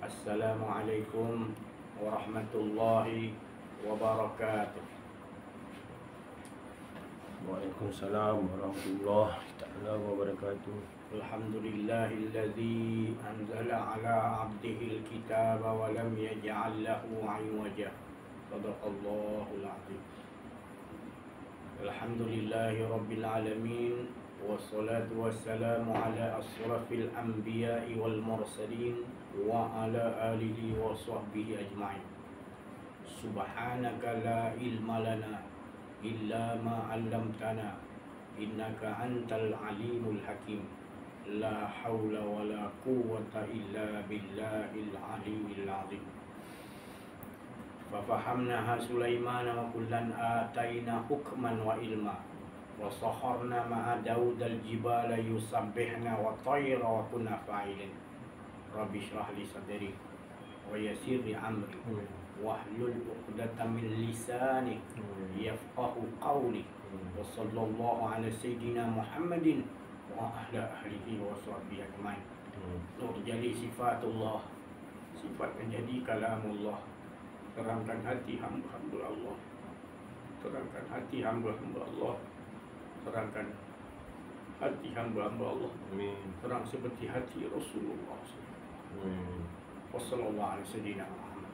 Assalamualaikum warahmatullahi wabarakatuh. Waalaikumsalam warahmatullahi ta'ala wabarakatuh. Alhamdulillahilladzi anzala ala abdihil kitaba wa lam yaj'al lahu 'iwaja. Shadaqallahul 'azim. Alhamdulillahi rabbil alamin. Wassalatu wassalamu ala asrafil anbiya'i wal mursalin wa ala alihi wa sahbihi ajma'in. Subhanaka la ilma lana illa ma 'allamtana innaka antal alimul hakim. La haula wa la quwwata illa billahil aliyyil azim. Fafahamnaha Sulaiman wa kullan ataina hukman wa ilma wa sakharna ma'a Daudal jibala yusabbihna wa tayra wa kunna fa'ilin. Rabbi shrah li sadri wa yassir li amri wahlul 'uqdatam min lisani yafqahu qawli. Wa sallallahu ala sayyidina Muhammadin wa ala ahlihi wa sahbihi ajmain. Nur jadi sifatullah, sifat menjadi kalamullah. Terangkan hati hamba-hamba Allah, terangkan hati hamba-hamba Allah, terangkan hati hamba-hamba Allah. Amin. Terang seperti hati Rasulullah sallallahu alaihi sayyidina Muhammad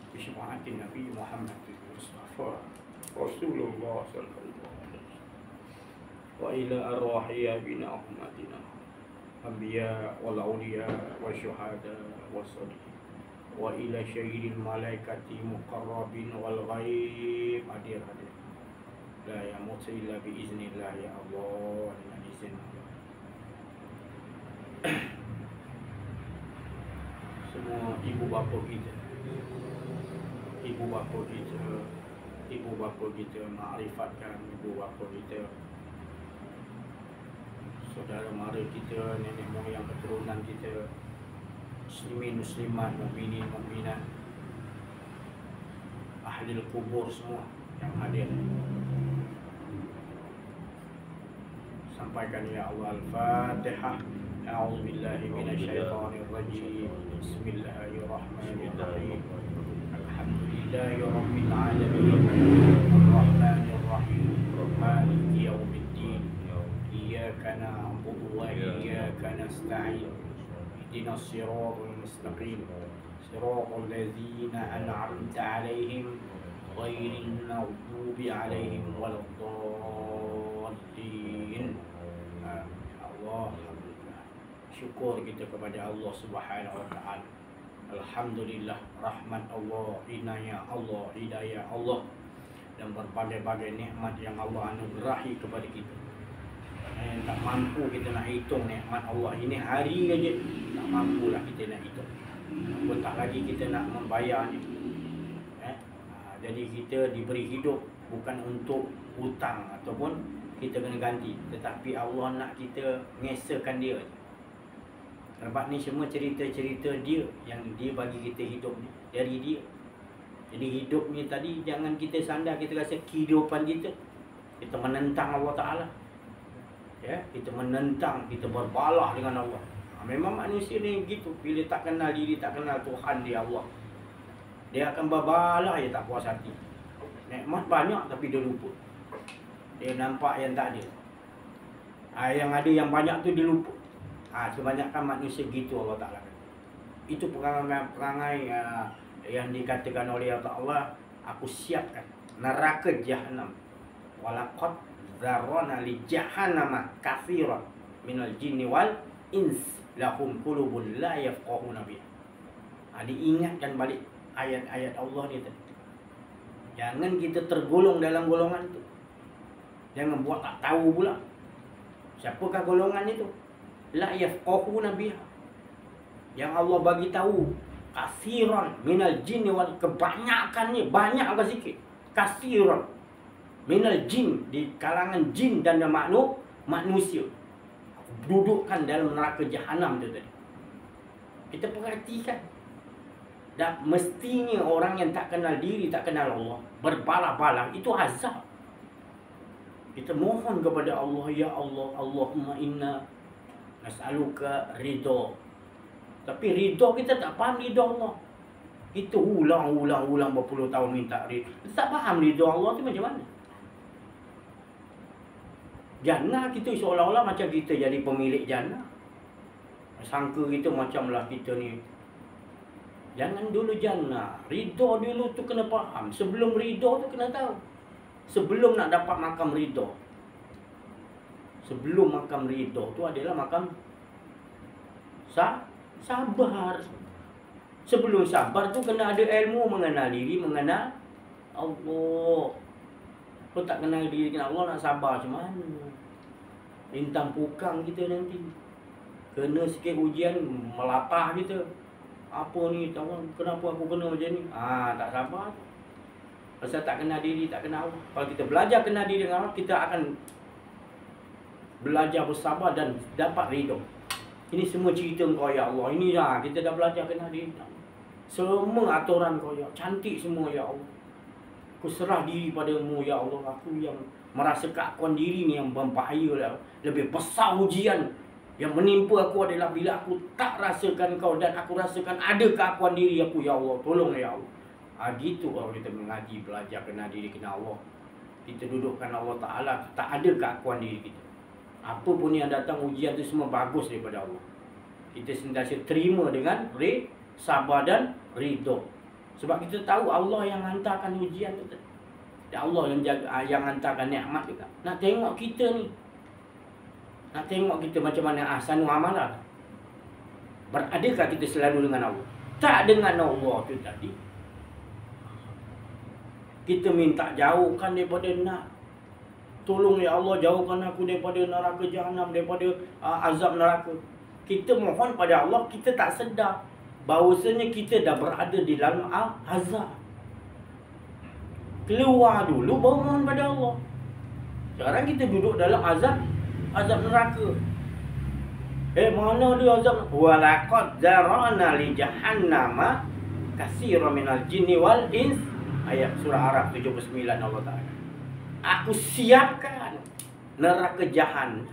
bi syafaati Nabi Muhammad Mustafa Rasulullah sallallahu alaihi wasallam wa ila arwahi abina ahmadina anbiya wal awliya wa syuhada wa salihin wa ila syairil malaikati muqarrabin wal ghaib hadir la yamut illa bi iznillah ya Allah, dengan izin Allah. Semua ibu bapa kita, ibu bapa kita ma'rifatkan ibu bapa kita, saudara mara kita, nenek moyang keturunan kita, muslimin muslimat, mukminin mukminat, ahli kubur semua yang hadir. Sampaikan ya Allah Al-Fatihah. A'udzu billahi minasyaitonir rajim. Bismillahirrahmanirrahim. Alhamdulillahi rabbil alamin. Arrahmanir rahim. Maliki yaumiddin. Iyyaka na'budu wa iyyaka nasta'in. Ihdinas siratal mustaqim. Siratal ladzina an'amta 'alaihim ghairil maghdubi 'alaihim waladdallin. Allah, alhamdulillah. Syukur kita kepada Allah Subhanahu wa taala. Alhamdulillah, rahmat Allah, inayah Allah, hidayah Allah dan berbagai-bagai nikmat yang Allah anugerahi kepada kita. Tak mampu kita nak hitung nikmat Allah ini hari aja, tak mampulah kita nak hitung. Apatah lagi kita nak membayar ni. Jadi kita diberi hidup bukan untuk hutang ataupun kita kena ganti, tetapi Allah nak kita ngesakan dia. Sebab ni semua cerita-cerita dia yang dia bagi kita hidup ni dari dia. Jadi hidup ni tadi jangan kita sandar kita rasa kehidupan kita menentang Allah Ta'ala. Ya, kita menentang, kita berbalah dengan Allah. Memang manusia ni gitu, bila tak kenal diri, tak kenal Tuhan dia Allah, dia akan berbalah, dia tak puas hati. Nikmat banyak tapi dia lupa. Dia nampak yang tak ada. Yang ada yang banyak tu dia lupa. Kebanyakan manusia gitu Allah Ta'ala. Itu perangai yang dikatakan oleh Allah Ta'ala, aku siapkan neraka Jahannam. Walaqad zarrana li jahannama katsiran minal jinni wal ins lahum qulubun la yafqahuna biha. Diingatkan balik ayat-ayat Allah ni tadi. Jangan kita tergolong dalam golongan tu. Jangan buat tak tahu pula. Siapakah golongan itu? La yafqahuna biha. Yang Allah bagi tahu, katsiran minal jinni wal, kebanyakannya, banyak apa sikit? Katsiran minal jin, di kalangan jin dan manusia. Dudukkan dalam neraka Jahannam tu tadi. Kita perhatikan. Dan mestinya orang yang tak kenal diri, tak kenal Allah, berbalah-balah, itu azab. Kita mohon kepada Allah, ya Allah, Allahumma inna nas'aluka ridho Tapi ridha kita tak faham ridha Allah. Kita ulang berpuluh tahun minta ridha. Kita tak faham ridha Allah tu macam mana. Jannah kita seolah-olah macam kita jadi pemilik jannah. Sangka kita macamlah kita ni. Jangan dulu jannah. Ridha dulu tu kena faham. Sebelum ridha tu kena tahu. Sebelum nak dapat makam ridha. Sebelum makam ridha tu adalah makam sabar. Sebelum sabar tu kena ada ilmu mengenal diri, mengenal Allah. Kau tak kenal diri, kenal Allah, nak sabar macam mana? Lintang pukang kita nanti. Kena sikit ujian, melatah kita. Apa ni, tahu kenapa aku kena macam ni? Tak sabar. Pasal tak kenal diri, tak kenal Allah. Kalau kita belajar kenal diri dengan Allah, kita akan belajar bersabar dan dapat ridha. Ini semua cerita Kau ya Allah. Ini dah kita dah belajar kenal diri. Semua aturan Kau ya, cantik semua ya Allah. Aku serah diri padamu ya Allah. Aku yang merasa keakuan diri ni yang berbahaya. Lebih besar ujian yang menimpa aku adalah bila aku tak rasakan Kau dan aku rasakan ada keakuan diri aku ya Allah. Tolong ya Allah. Gitu kalau kita mengaji, belajar kenal diri, kenal Allah. Kita dudukkan Allah Ta'ala, tak ada keakuan diri kita. Apa pun yang datang ujian tu semua bagus daripada Allah. Kita sentiasa terima dengan sabar dan ridha. Sebab kita tahu Allah yang hantarkan ujian tu. Allah yang jaga, yang hantarkan nikmat juga. Nak tengok kita ni. Nak tengok kita macam mana ahsanul amalan. Beradakah kita selalu dengan Allah? Tak dengan Allah tu tadi. Kita minta jauhkan daripada nak. Tolong ya Allah, jauhkan aku daripada neraka jahanam, daripada azab neraka. Kita mohon pada Allah, kita tak sedar bahawasanya kita dah berada di dalam azab. Keluar dulu baru mohon pada Allah. Sekarang kita duduk dalam azab neraka. Mana dia azab? Walaqad zara'na li jahannama katsiran minal jinni wal ins. Ayat surah Araf 79 Allah Ta'ala. Aku siapkan neraka jahanam.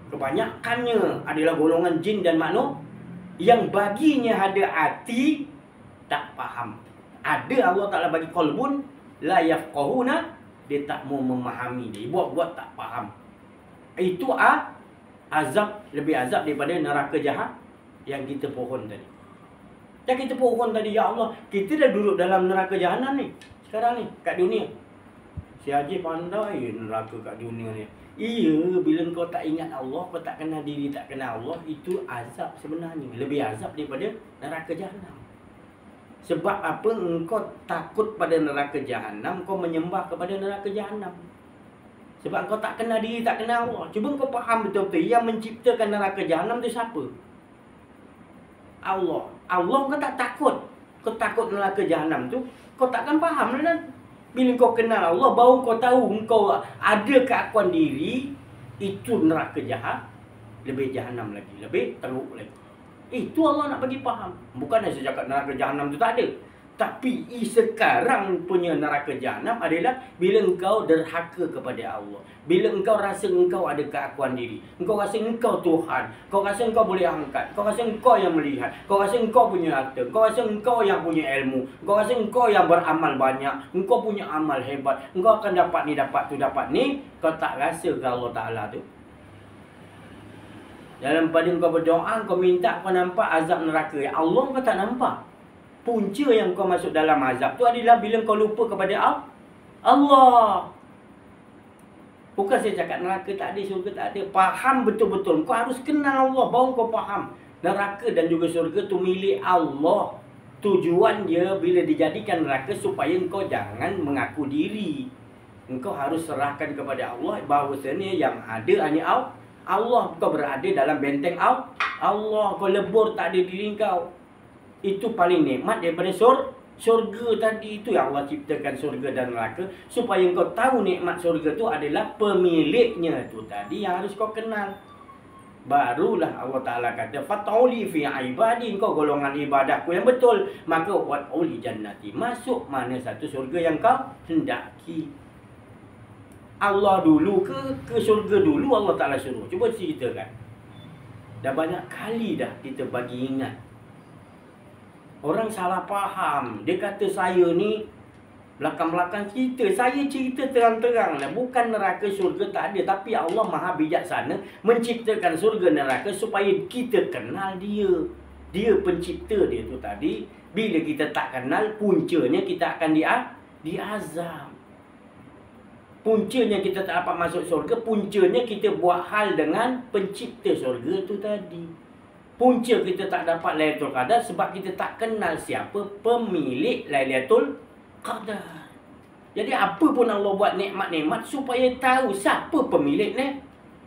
Kebanyakannya adalah golongan jin dan manusia yang baginya ada hati tak faham. Ada Allah Ta'ala bagi qalbun la yafqahuna, dia tak mau memahami, dia buat tak faham. Itu azab, lebih azab daripada neraka jahat yang kita pohon tadi. Dan kita pohon tadi, ya Allah, kita dah duduk dalam neraka jahanam ni sekarang ni, kat dunia. Si Haji pandai neraka kat dunia ni. Iya, bila kau tak ingat Allah, kau tak kenal diri, tak kenal Allah, itu azab sebenarnya. Lebih azab daripada neraka jahanam. Sebab apa? Engkau takut pada neraka jahanam, kau menyembah kepada neraka jahanam. Sebab kau tak kenal diri, tak kenal Allah. Cuba kau faham betul-betul, yang menciptakan neraka jahanam tu siapa? Allah. Allah kau tak takut. Kau takut neraka jahanam tu, kau takkan faham lah. Bila kau kenal Allah, baru kau tahu engkau ada keakuan diri. Itu neraka jahat. Lebih jahanam lagi, lebih teruk lagi. Itu Allah nak bagi faham. Bukan saya cakap neraka jahanam tu tak ada. Tapi sekarang punya neraka jahanam adalah bila engkau derhaka kepada Allah. Bila engkau rasa engkau ada keakuan diri. Engkau rasa engkau Tuhan. Kau rasa engkau boleh angkat. Kau rasa engkau yang melihat. Kau rasa engkau punya harta. Kau rasa engkau yang punya ilmu. Kau rasa engkau yang beramal banyak. Engkau punya amal hebat. Engkau akan dapat ni, dapat tu, dapat ni. Kau tak rasa ke Allah Ta'ala tu? Dalam pada engkau berdoa, kau minta kau nampak azab neraka. Ya Allah, kau tak nampak. Punca yang kau masuk dalam azab tu adalah bila kau lupa kepada Allah. Bukan saya cakap neraka tak ada, syurga tak ada. Faham betul-betul. Kau harus kenal Allah, baru kau faham. Neraka dan juga syurga tu milik Allah. Tujuan dia bila dijadikan neraka supaya kau jangan mengaku diri. Engkau harus serahkan kepada Allah bahawasanya yang ada hanya Allah. Kau berada dalam benteng Allah. Kau lebur tak ada diri kau. Itu paling nikmat daripada syurga tadi. Itu yang Allah ciptakan syurga dan neraka. Supaya kau tahu nikmat syurga tu adalah pemiliknya tu tadi yang harus kau kenal. Barulah Allah Ta'ala kata, Fata'uli fi ibadi, kau golongan ibadahku yang betul. Maka wat'uli jannati, masuk mana satu syurga yang kau hendaki. Allah dulu ke syurga dulu Allah Ta'ala suruh? Cuba ceritakan. Dah banyak kali dah kita bagi ingat. Orang salah faham. Dia kata saya ni belakang-belakang cerita. Saya cerita terang-terang lah. Bukan neraka syurga tak ada. Tapi Allah maha bijaksana menciptakan syurga neraka supaya kita kenal dia. Dia pencipta dia tu tadi. Bila kita tak kenal, puncanya kita akan diazab. Puncanya kita tak dapat masuk syurga. Puncanya kita buat hal dengan pencipta syurga tu tadi. Punca kita tak dapat Lailatul Qadar sebab kita tak kenal siapa pemilik Lailatul Qadar. Jadi apa pun Allah buat nikmat-nikmat supaya tahu siapa pemilik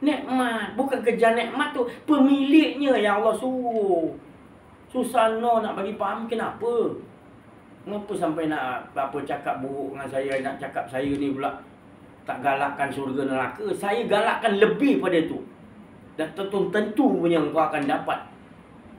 nikmat. Bukan kejar nikmat tu, pemiliknya yang Allah suruh. Susah nak bagi faham kenapa. Kenapa sampai nak apa cakap buruk dengan saya, nak cakap saya ni pula tak galakkan syurga neraka. Saya galakkan lebih pada tu. Dan tentu punya kau akan dapat.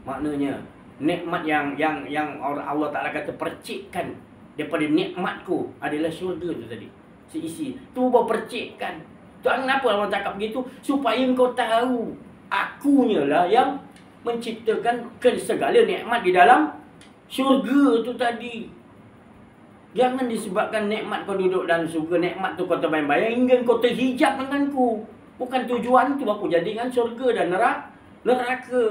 Maknanya nikmat yang Allah Taala kata percikkan daripada nikmatku adalah syurga tu tadi. Seisi. Tu baru percikkan. Tuan kenapa Allah cakap begitu? Supaya engkau tahu akunya lah yang menciptakan segala nikmat di dalam syurga tu tadi. Jangan disebabkan nikmat kau duduk dalam syurga, nikmat tu kau terbayang-bayang hingga kau terhijab denganku. Bukan tujuan tu aku jadikan syurga dan neraka.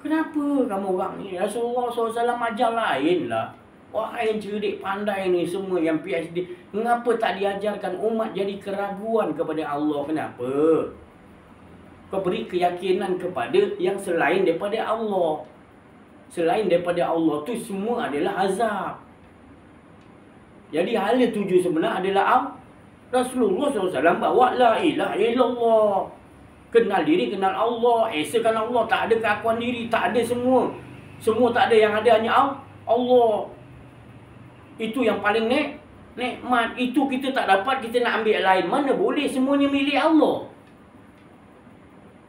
Kenapa kamu orang ni? Rasulullah SAW ajar lain lah. Wahai yang cerdik pandai ni semua yang PhD. Mengapa tak diajarkan umat jadi keraguan kepada Allah? Kenapa? Kau beri keyakinan kepada yang selain daripada Allah. Selain daripada Allah tu semua adalah azab. Jadi hal tuju sebenar adalah Rasulullah SAW bawa la ilaha illallah. Kenal diri, kenal Allah, esakan Allah, tak ada keakuan diri, tak ada semua. Semua tak ada, yang ada hanya Allah. Itu yang paling nikmat. Itu kita tak dapat, kita nak ambil lain. Mana boleh, semuanya milik Allah.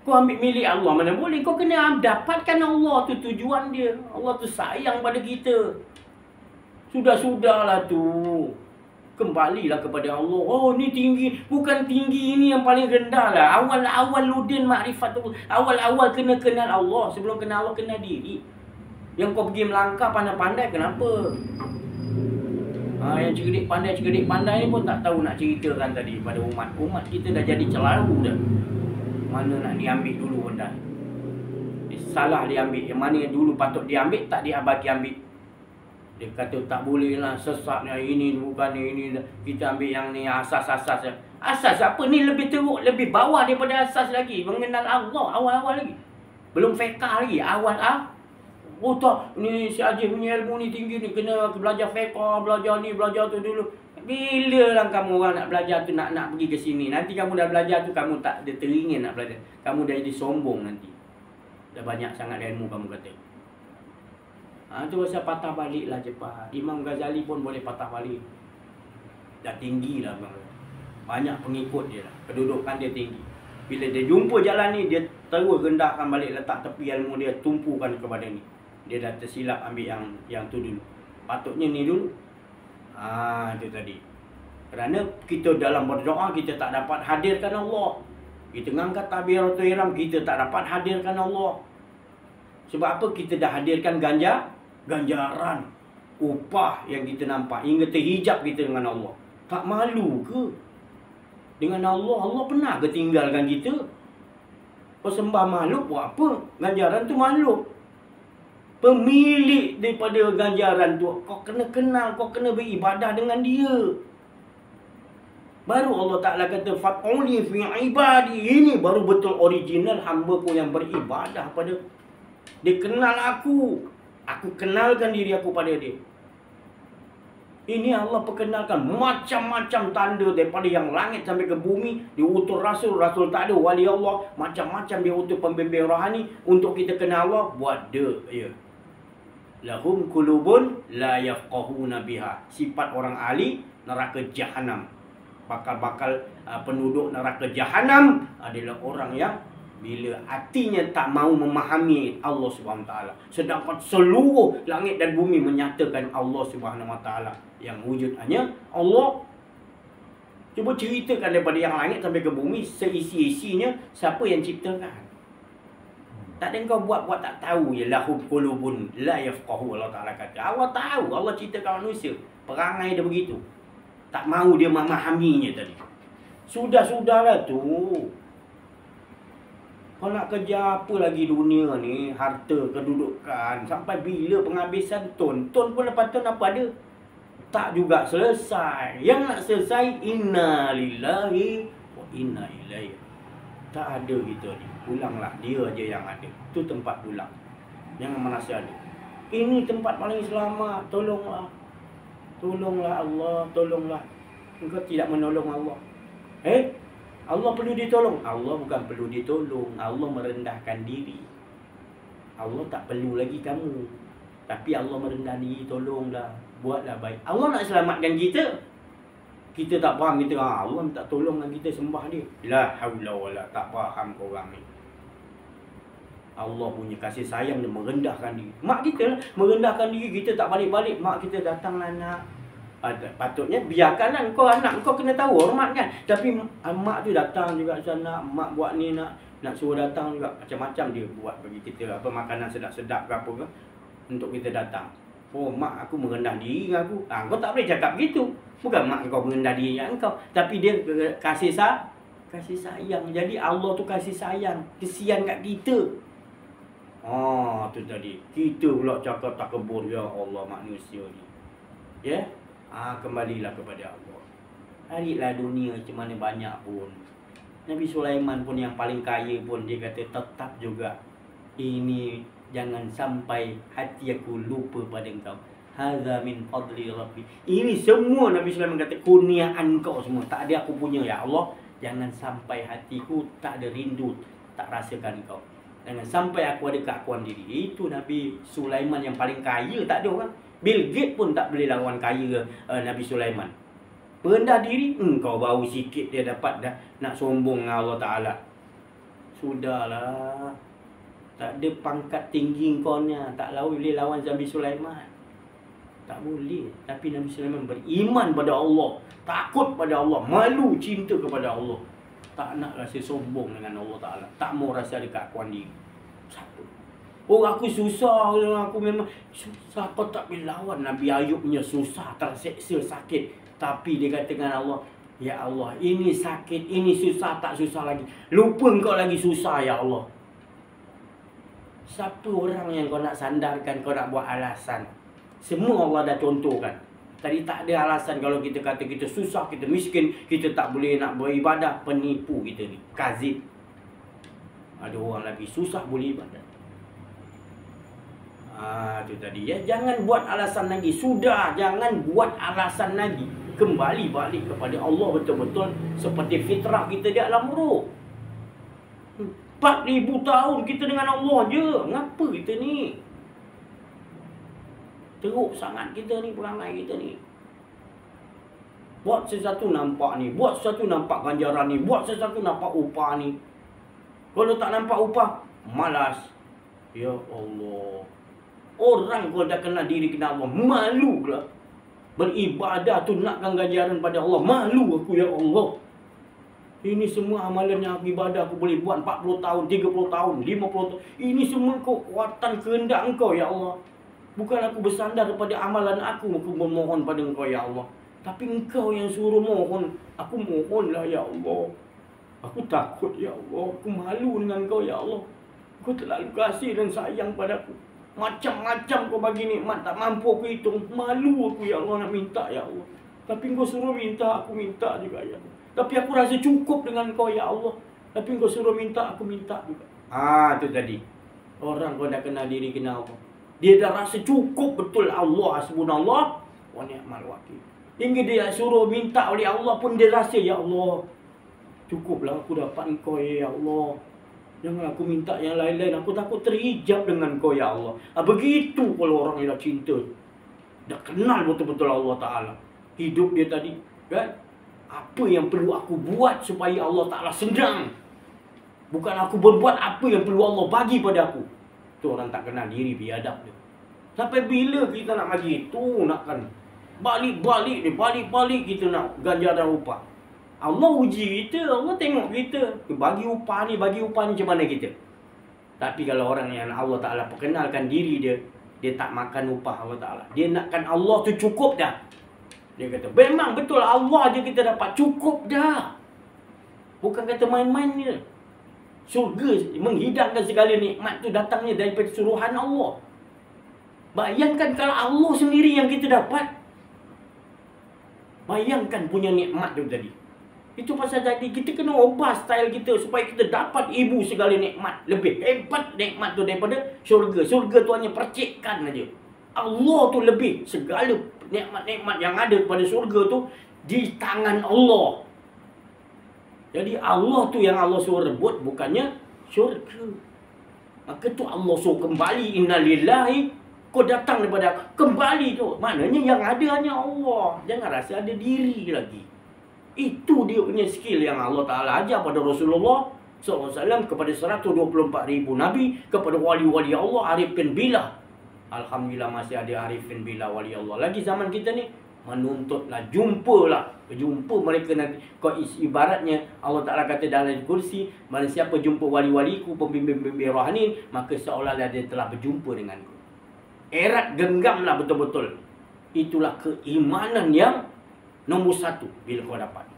Kau ambil milik Allah, mana boleh. Kau kena dapatkan Allah tu tujuan dia. Allah tu sayang pada kita. Sudahlah tu. Kembalilah kepada Allah. Oh ni tinggi. Bukan tinggi, ini yang paling rendah lah. Awal-awal ludin makrifat tu. Awal-awal kena kenal Allah. Sebelum kenal Allah, kenal diri. Yang kau pergi melangkah pandai-pandai, kenapa? Yang cerdik pandai ni pun tak tahu nak ceritakan tadi pada umat. Umat kita dah jadi celaru dah. Mana nak diambil dulu pun dah. Salah diambil. Yang mana yang dulu patut diambil, tak diabadi ambil. Dia kata tak boleh lah, sesatnya ini bukan ini. Kita ambil yang ni asas-asas. Asas apa ni lebih teruk, lebih bawah daripada asas lagi. Mengenal Allah awal-awal lagi. Belum fiqah lagi, awal oh tak, ni si Ajib punya ilmu ni tinggi ni, kena belajar fiqah, belajar ni, belajar tu dulu. Bila lah kamu orang nak belajar tu, nak pergi ke sini. Nanti kamu dah belajar tu, kamu tak ada teringin nak belajar. Kamu dah jadi sombong nanti. Dah banyak sangat ilmu kamu kata. Tu pasal patah balik lah cepat. Imam Ghazali pun boleh patah balik. Dah tinggi lah bang. Banyak pengikut dia lah. Kedudukan dia tinggi. Bila dia jumpa jalan ni, dia terus rendahkan balik, letak tepi ilmu dia, tumpukan kepada ni. Dia dah tersilap ambil yang tu dulu. Patutnya ni dulu. Itu tadi. Kerana kita dalam berdoa, kita tak dapat hadirkan Allah. Kita ngangkat takbiratul ihram, kita tak dapat hadirkan Allah. Sebab apa? Kita dah hadirkan ganjaran, upah yang kita nampak hingga terhijab kita dengan Allah. Tak malu ke dengan Allah? Allah pernah ke tinggalkan kita? Persembah makhluk buat apa? Ganjaran tu makhluk. Pemilik daripada ganjaran tu kau kena kenal, kau kena beribadah dengan dia. Baru Allah Ta'ala kata fat'uli fi ibadi. Ini baru betul original hamba ku yang beribadah pada. Dia kenal aku. Aku kenalkan diri aku pada dia. Ini Allah perkenalkan macam-macam tanda daripada yang langit sampai ke bumi. Dia utus Rasul, Rasul tak ada. Wali Allah, macam-macam dia utus pembimbing rohani. Untuk kita kenal Allah, buat dia. Ya. Lahum kulubun la yafqahuna biha. Sifat orang ahli neraka jahanam. Bakal-bakal penduduk neraka jahanam adalah orang yang bila hatinya tak mau memahami Allah Subhanahu Wa Taala, sedangkan seluruh langit dan bumi menyatakan Allah Subhanahu Wa Taala yang wujud hanya Allah. Cuba ceritakan daripada yang langit sampai ke bumi, seisi-isinya siapa yang ciptakan? Tak ada kau buat tak tahu je. Lahum qulubun la yafqahu, Allah Ta'ala kata. Allah tahu, Allah ceritakan manusia. Perangai dia begitu. Tak mahu dia memahaminya tadi. Sudahlah tu. Kau nak kerja apa lagi dunia ni? Harta, kedudukan. Sampai bila penghabisan ton? Ton pun lepas ton apa ada? Tak juga selesai. Yang nak selesai, inna lillahi wa inna ilaihi. Tak ada kita ni. Pulanglah. Dia aja yang ada. Tu tempat pulang. Jangan merasa ada. Ini tempat paling selamat. Tolonglah. Tolonglah Allah. Tolonglah. Engkau tidak menolong Allah. Allah perlu ditolong. Allah bukan perlu ditolong. Allah merendahkan diri. Allah tak perlu lagi kamu. Tapi Allah merendah diri. Tolonglah. Buatlah baik. Allah nak selamatkan kita. Kita tak faham. Kita Allah minta tolong dengan kita, sembah dia. La haula wala. Tak faham korang ni. Allah punya kasih sayang dia merendahkan diri. Mak kita lah merendahkan diri. Kita tak balik-balik. Mak kita datanglah nak. Patutnya biarkanlah kau anak kau kena tahu hormat kan. Tapi mak tu datang juga sana, mak buat ni nak suruh datang juga, macam-macam dia buat bagi kita apa makanan sedap-sedap ke apa ke untuk kita datang. Oh, mak aku merendah diri dengan aku. Kau tak boleh cakap gitu. Bukan mak kau merendah diri dengan kau, tapi dia kasih sayang. Jadi Allah tu kasih sayang, kesian kat kita. Tu tadi. Kita pula cakap takabur, ya Allah manusia ni. Ya? Kembalilah kepada Allah. Carilah dunia macam mana banyak pun. Nabi Sulaiman pun yang paling kaya pun dia kata tetap juga ini jangan sampai hati aku lupa pada engkau. Hadza min fadli rabbi. Ini semua Nabi Sulaiman kata kurniaan kau semua. Tak ada aku punya ya Allah. Jangan sampai hatiku tak ada rindu, tak rasakan kau. Jangan sampai aku ada keakuan diri. Itu Nabi Sulaiman yang paling kaya, tak ada orang. Bill Gates pun tak boleh lawan kaya Nabi Sulaiman. Rendah diri, kau bau sikit dia dapat dah nak sombong dengan Allah Ta'ala. Sudahlah. Tak ada pangkat tinggi kau ni. Tak boleh lawan Nabi Sulaiman. Tak boleh. Tapi Nabi Sulaiman beriman pada Allah. Takut pada Allah. Malu cinta kepada Allah. Tak nak rasa sombong dengan Allah Ta'ala. Tak mau rasa ada keakuan diri. Satu. Oh, aku susah, aku memang susah. Kau tak boleh lawan. Nabi Ayubnya susah, terseksa, sakit. Tapi dia kata dengan Allah, ya Allah, ini sakit, ini susah, tak susah lagi. Lupa kau lagi susah, ya Allah. Siapa orang yang kau nak sandarkan, kau nak buat alasan? Semua Allah dah contohkan. Tadi tak ada alasan kalau kita kata kita susah, kita miskin, kita tak boleh nak beribadah. Penipu kita ni, kazib. Ada orang lagi susah boleh ibadah. Itu tadi ya. Jangan buat alasan lagi. Sudah, jangan buat alasan lagi. Kembali balik kepada Allah betul-betul seperti fitrah kita di alam roh. 4,000 tahun kita dengan Allah je. Ngapa kita ni? Teruk sangat kita ni, perangai kita ni. Buat sesuatu nampak ni, buat sesuatu nampak ganjaran ni, buat sesuatu nampak upah ni. Kalau tak nampak upah, malas. Ya Allah. Orang kalau dah kenal diri kenal Allah, malu pula. Beribadah tu nakkan ganjaran pada Allah. Malu aku ya Allah. Ini semua amalan yang aku ibadah aku boleh buat 40 tahun, 30 tahun, 50 tahun. Ini semua kekuatan kehendak engkau ya Allah. Bukan aku bersandar pada amalan aku memohon pada engkau ya Allah. Tapi engkau yang suruh mohon. Aku mohonlah ya Allah. Aku takut ya Allah. Aku malu dengan engkau ya Allah. Kau terlalu kasih dan sayang padaku. Macam-macam kau bagi nikmat, tak mampu aku hitung. Malu aku ya Allah nak minta ya Allah. Tapi kau suruh minta, aku minta juga ya Allah. Tapi aku rasa cukup dengan kau ya Allah. Tapi kau suruh minta, aku minta juga. Itu tadi. Orang kau dah kenal diri, kenal Allah. Dia dah rasa cukup betul Allah hasbunallah wa ni'mal wakil. Hingga dia suruh minta oleh Allah pun dia rasa ya Allah. Cukuplah aku dapat engkau ya Allah. Jangan aku minta yang lain-lain. Aku takut terhijab dengan kau ya Allah. Begitu kalau orang yang dah cinta. Dah kenal betul-betul Allah Ta'ala. Hidup dia tadi. Kan? Apa yang perlu aku buat supaya Allah Ta'ala senang. Bukan aku berbuat apa yang perlu Allah bagi pada aku. Itu orang tak kenal diri biadab dia. Sampai bila kita nak bagi itu nakkan. Balik-balik ni. Balik-balik kita nak ganjaran upah. Allah uji kita, Allah tengok kita. Bagi upah ni macam mana kita? Tapi kalau orang yang Allah Ta'ala perkenalkan diri dia, dia tak makan upah Allah Ta'ala. Dia nakkan Allah tu cukup dah. Dia kata, memang betul Allah je kita dapat, cukup dah. Bukan kata main-main je. Syurga menghidangkan segala nikmat tu datangnya daripada suruhan Allah. Bayangkan kalau Allah sendiri yang kita dapat. Bayangkan punya nikmat tu tadi. Itu pasal tadi kita kena ubah style kita supaya kita dapat ibu segala nikmat. Lebih hebat nikmat tu daripada syurga. Syurga tu hanya percikkan aja. Allah tu lebih. Segala nikmat-nikmat yang ada pada syurga tu di tangan Allah. Jadi Allah tu yang Allah suruh rebut, bukannya syurga. Maka tu Allah suruh kembali, innalillahi, kau datang daripada aku, kembali tu. Maknanya yang ada hanya Allah. Jangan rasa ada diri lagi. Itu dia punya skill yang Allah Ta'ala ajar pada Rasulullah SAW, kepada 124,000 Nabi, kepada wali-wali Allah, arifin billah. Alhamdulillah masih ada arifin billah wali Allah. Lagi zaman kita ni, menuntutlah, jumpalah. Jumpa mereka nanti. Kau ibaratnya Allah Ta'ala kata dalam kursi, mana siapa jumpa wali-waliku, pembimbing-pembimbing rohani, maka seolah-olah dia telah berjumpa denganku. Erat genggamlah betul-betul. Itulah keimanan yang nombor satu bila kau dapat.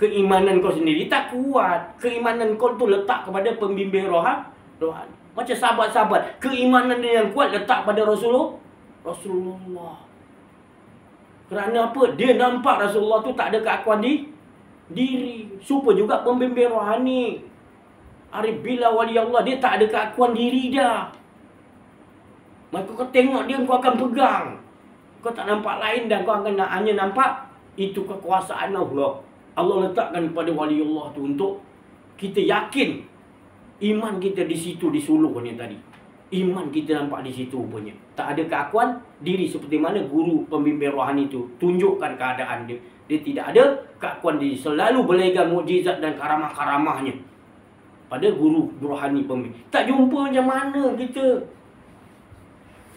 Keimanan kau sendiri tak kuat. Keimanan kau tu letak kepada pembimbing rohani. Macam sahabat-sahabat, keimanan dia yang kuat letak pada Rasulullah. Kerana apa? Dia nampak Rasulullah tu tak ada keakuan diri. Super juga pembimbing rohani, arif billah wali Allah, dia tak ada keakuan diri dah. Maka kau tengok dia, kau akan pegang. Kau tak nampak lain dan kau akan hanya nampak itu kekuasaan Allah. Allah letakkan pada wali Allah tu untuk kita yakin iman kita di situ disuluhnya tadi. Iman kita nampak di situ punya. Tak ada keakuan diri seperti mana guru pembimbing rohani tu tunjukkan keadaan dia. Dia tidak ada keakuan diri. Selalu berlegan mukjizat dan karamah-karamahnya pada guru rohani pembimbing. Tak jumpa macam mana kita.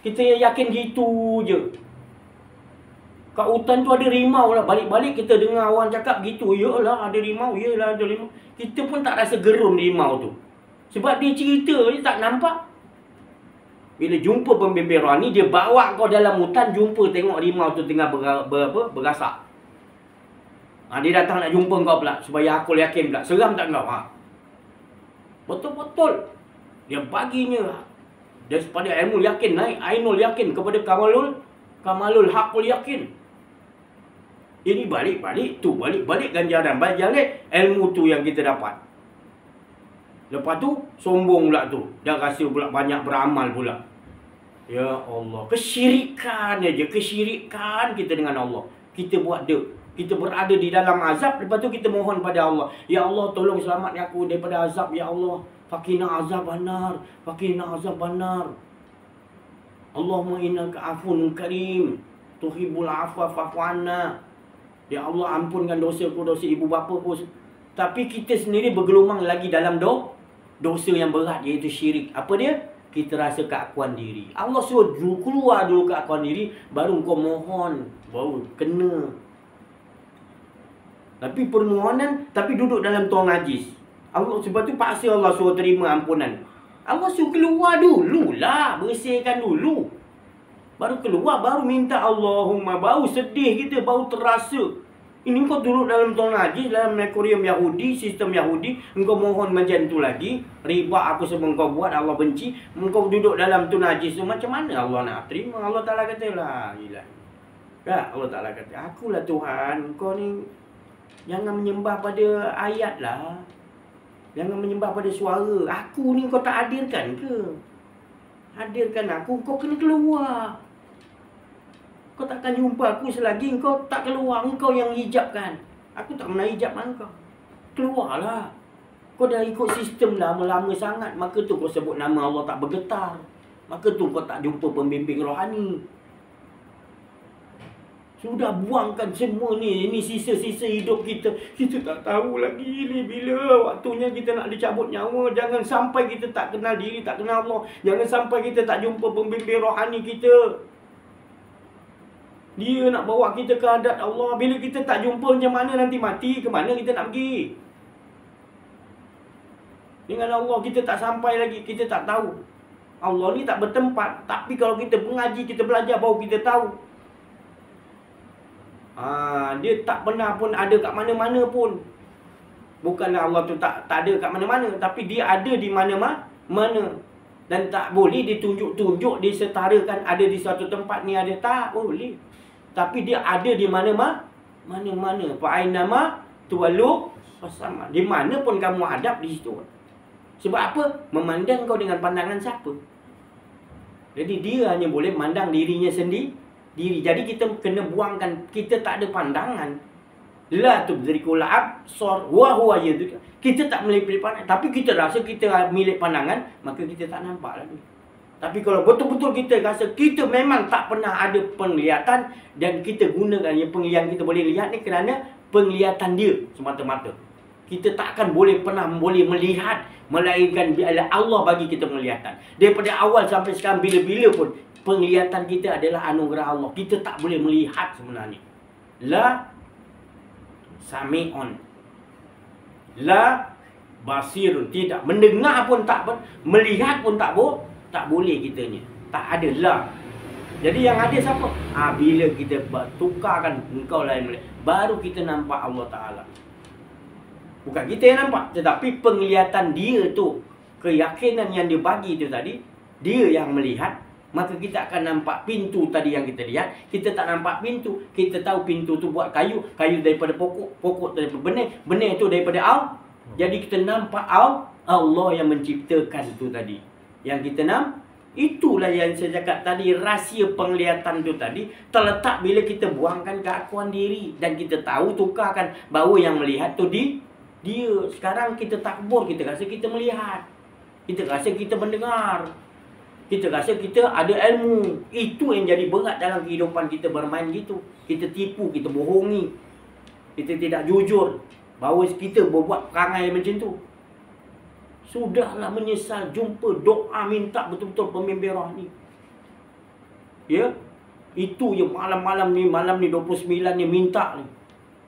Kita yakin gitu je. Kat hutan tu ada rimau lah. Balik-balik kita dengar orang cakap gitu. Yalah ada rimau. Yalah ada rimau. Kita pun tak rasa gerun rimau tu. Sebab dia cerita dia tak nampak. Bila jumpa pembimbing rohani, dia bawa kau dalam hutan, jumpa tengok rimau tu tengah berasak. Dia datang nak jumpa kau pula supaya aku yakin pula. Seram tak kau? Betul-betul. Dia baginya daripada ilmu yakin naik ainul yakin kepada kamalul haqul yakin. Ini balik-balik tu, balik-balik ganjaran, balik ilmu tu yang kita dapat. Lepas tu sombong pula tu, dah rasa pula banyak beramal pula. Ya Allah, kesyirikan aja, kesyirikan kita dengan Allah. Kita buat dia, kita berada di dalam azab, lepas tu kita mohon pada Allah, ya Allah tolong selamatkan aku daripada azab, ya Allah. Fakina azab benar, fakina azab benar. Allahumma innaka afun karim, tuhibbul afwa fa'fu anna. Ya Allah ampunkan dosaku, dosa ibu bapaku. Tapi kita sendiri bergelumang lagi dalam dosa yang berat, iaitu syirik. Apa dia? Kita rasa keakuan diri. Allah suruh keluar dulu keakuan diri, baru kau mohon, baru kena. Tapi permohonan, tapi duduk dalam tuang najis. Allah sebab tu paksa Allah suruh terima ampunan. Allah suruh keluar dulu lah, bersihkan dulu. Baru keluar, baru minta Allahumma, baru sedih kita, baru terasa. Ini kau duduk dalam tuang najis, dalam akuarium Yahudi, sistem Yahudi, engkau mohon macam tu lagi, riba apa semua kau buat, Allah benci, engkau duduk dalam tu najis tu, macam mana Allah nak terima? Allah Ta'ala kata lah, gila. Ya, Allah Ta'ala kata, akulah Tuhan, kau ni jangan menyembah pada ayat lah. Jangan menyembah pada suara. Aku ni kau tak hadirkan ke? Hadirkan aku, kau kena keluar. Kau takkan jumpa aku selagi kau tak keluar. Engkau yang hijabkan. Aku tak pernah hijabkan kau. Keluarlah. Kau dah ikut sistem lama-lama sangat. Maka tu kau sebut nama Allah tak bergetar. Maka tu kau tak jumpa pembimbing rohani. Sudah buangkan semua ni. Ini sisa-sisa hidup kita. Kita tak tahu lagi ni bila waktunya kita nak dicabut nyawa. Jangan sampai kita tak kenal diri, tak kenal Allah. Jangan sampai kita tak jumpa pembimbing rohani kita. Dia nak bawa kita ke hadrat Allah. Bila kita tak jumpa macam mana nanti mati, ke mana kita nak pergi? Dengan Allah kita tak sampai lagi, kita tak tahu. Allah ni tak bertempat. Tapi kalau kita mengaji, kita belajar, baru kita tahu. Dia tak pernah pun ada kat mana-mana pun. Bukanlah Allah tu tak ada kat mana-mana, tapi dia ada di mana-mana. Dan tak boleh ditunjuk-tunjuk, disetarakan ada di satu tempat ni ada. Tak boleh. Tapi dia ada di mana-mana. Fa'ainama tuwallu fasama. Di mana pun kamu hadap, di situ. Sebab apa? Memandang kau dengan pandangan siapa? Jadi dia hanya boleh memandang dirinya sendiri. Jadi kita kena buangkan, kita tak ada pandangan. La tudrikul absar wa huwa yudrik. Kita tak boleh pandang, tapi kita rasa kita milik pandangan, maka kita tak nampak lagi. Tapi kalau betul-betul kita rasa kita memang tak pernah ada penglihatan, dan kita gunakan yang kita boleh lihat ni kerana penglihatan dia semata-mata. Kita takkan boleh melihat, melainkan bila Allah bagi kita penglihatan. Daripada awal sampai sekarang, bila-bila pun penglihatan kita adalah anugerah Allah. Kita tak boleh melihat sebenarnya. La sami'un, la basirun, tidak mendengar pun tak, melihat pun tak boleh kitanya. Tak ada la. Jadi yang ada siapa? Bila kita tukarkan engkau lain melihat, baru kita nampak Allah Ta'ala. Bukan kita yang nampak, tetapi penglihatan dia tu, keyakinan yang dia bagi tu tadi, dia yang melihat. Maka kita akan nampak pintu tadi yang kita lihat. Kita tak nampak pintu. Kita tahu pintu tu buat kayu. Kayu daripada pokok. Pokok daripada benih. Benih tu daripada Allah. Jadi kita nampak Allah yang menciptakan tu tadi. Yang kita nampak. Itulah yang saya cakap tadi. Rahsia penglihatan tu tadi terletak bila kita buangkan keakuan diri. Dan kita tahu tukarkan bahawa yang melihat tu dia. Sekarang kita takbur. Kita rasa kita melihat. Kita rasa kita mendengar. Kita rasa kita ada ilmu. Itu yang jadi berat dalam kehidupan kita bermain gitu. Kita tipu, kita bohongi. Kita tidak jujur bahawa kita berbuat perangai macam tu. Sudahlah menyesal, jumpa, doa, minta betul-betul pemimpin rohani. Ya. Itu je malam ni 29 ni minta ni.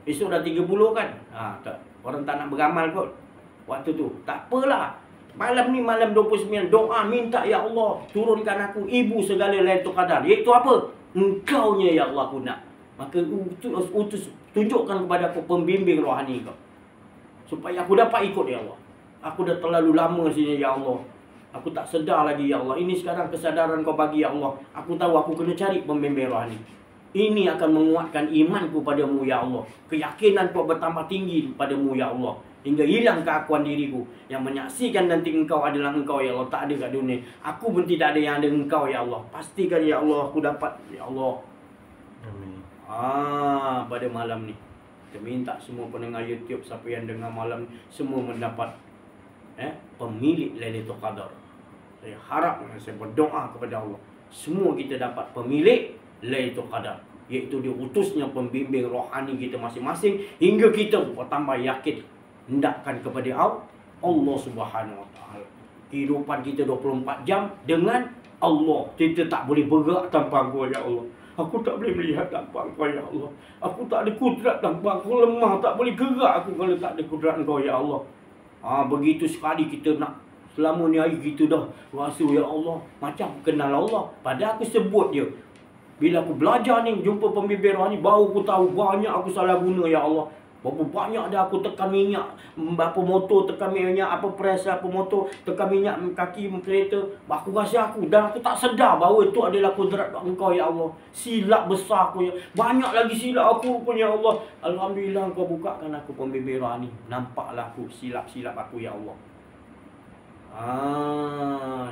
Esok dah 30 kan. Tak. Orang tak nak beramal kot waktu tu. Tak apalah. Malam ni malam 29, doa minta ya Allah turunkan aku ibu segala Lailatul Qadar. Iaitu apa? Engkaunya ya Allah aku nak. Maka utus tunjukkan kepada aku pembimbing rohani kau, supaya aku dapat ikut ya Allah. Aku dah terlalu lama sini ya Allah. Aku tak sedar lagi ya Allah. Ini sekarang kesadaran kau bagi ya Allah. Aku tahu aku kena cari pembimbing rohani. Ini akan menguatkan imanku padamu ya Allah. Keyakinanku bertambah tinggi padamu ya Allah. Hingga hilang keakuan diriku. Yang menyaksikan nanti engkau adalah engkau ya Allah. Tak ada kat dunia. Aku pun tidak ada yang ada engkau ya Allah. Pastikan ya Allah aku dapat ya Allah. Amin. Pada malam ni kita minta semua pendengar YouTube, siapa yang dengar malam ni, semua mendapat pemilik Lailatul Qadar. Saya harap, saya berdoa kepada Allah, semua kita dapat pemilik Lailatul Qadar, iaitu diutusnya pembimbing rohani kita masing-masing, hingga kita bertambah yakin hendakkan kepada Allah Subhanahu Wa Taala. Kehidupan kita 24 jam dengan Allah. Kita tak boleh bergerak tanpa Engkau ya Allah. Aku tak boleh melihat tanpa Engkau ya Allah. Aku tak ada kudrat tanpa Engkau. Lemah, tak boleh gerak aku kalau tak ada kudrat Engkau ya Allah. Begitu sekali kita nak. Selama ni hari kita dah rasa ya Allah macam kenal Allah. Padahal aku sebut dia. Bila aku belajar ni, jumpa pembimbing rohani, baru aku tahu banyak aku salah guna ya Allah. Berapa banyak dah aku tekan minyak, apa motor tekan minyak, apa press, apa motor tekan minyak kaki kereta. Aku rasa dan aku tak sedar bahawa itu adalah kudrat Engkau ya Allah. Silap besar aku ya. Banyak lagi silap aku pun ya Allah. Alhamdulillah Engkau bukakan aku pembimbing rohani. Nampaklah aku silap-silap aku ya Allah.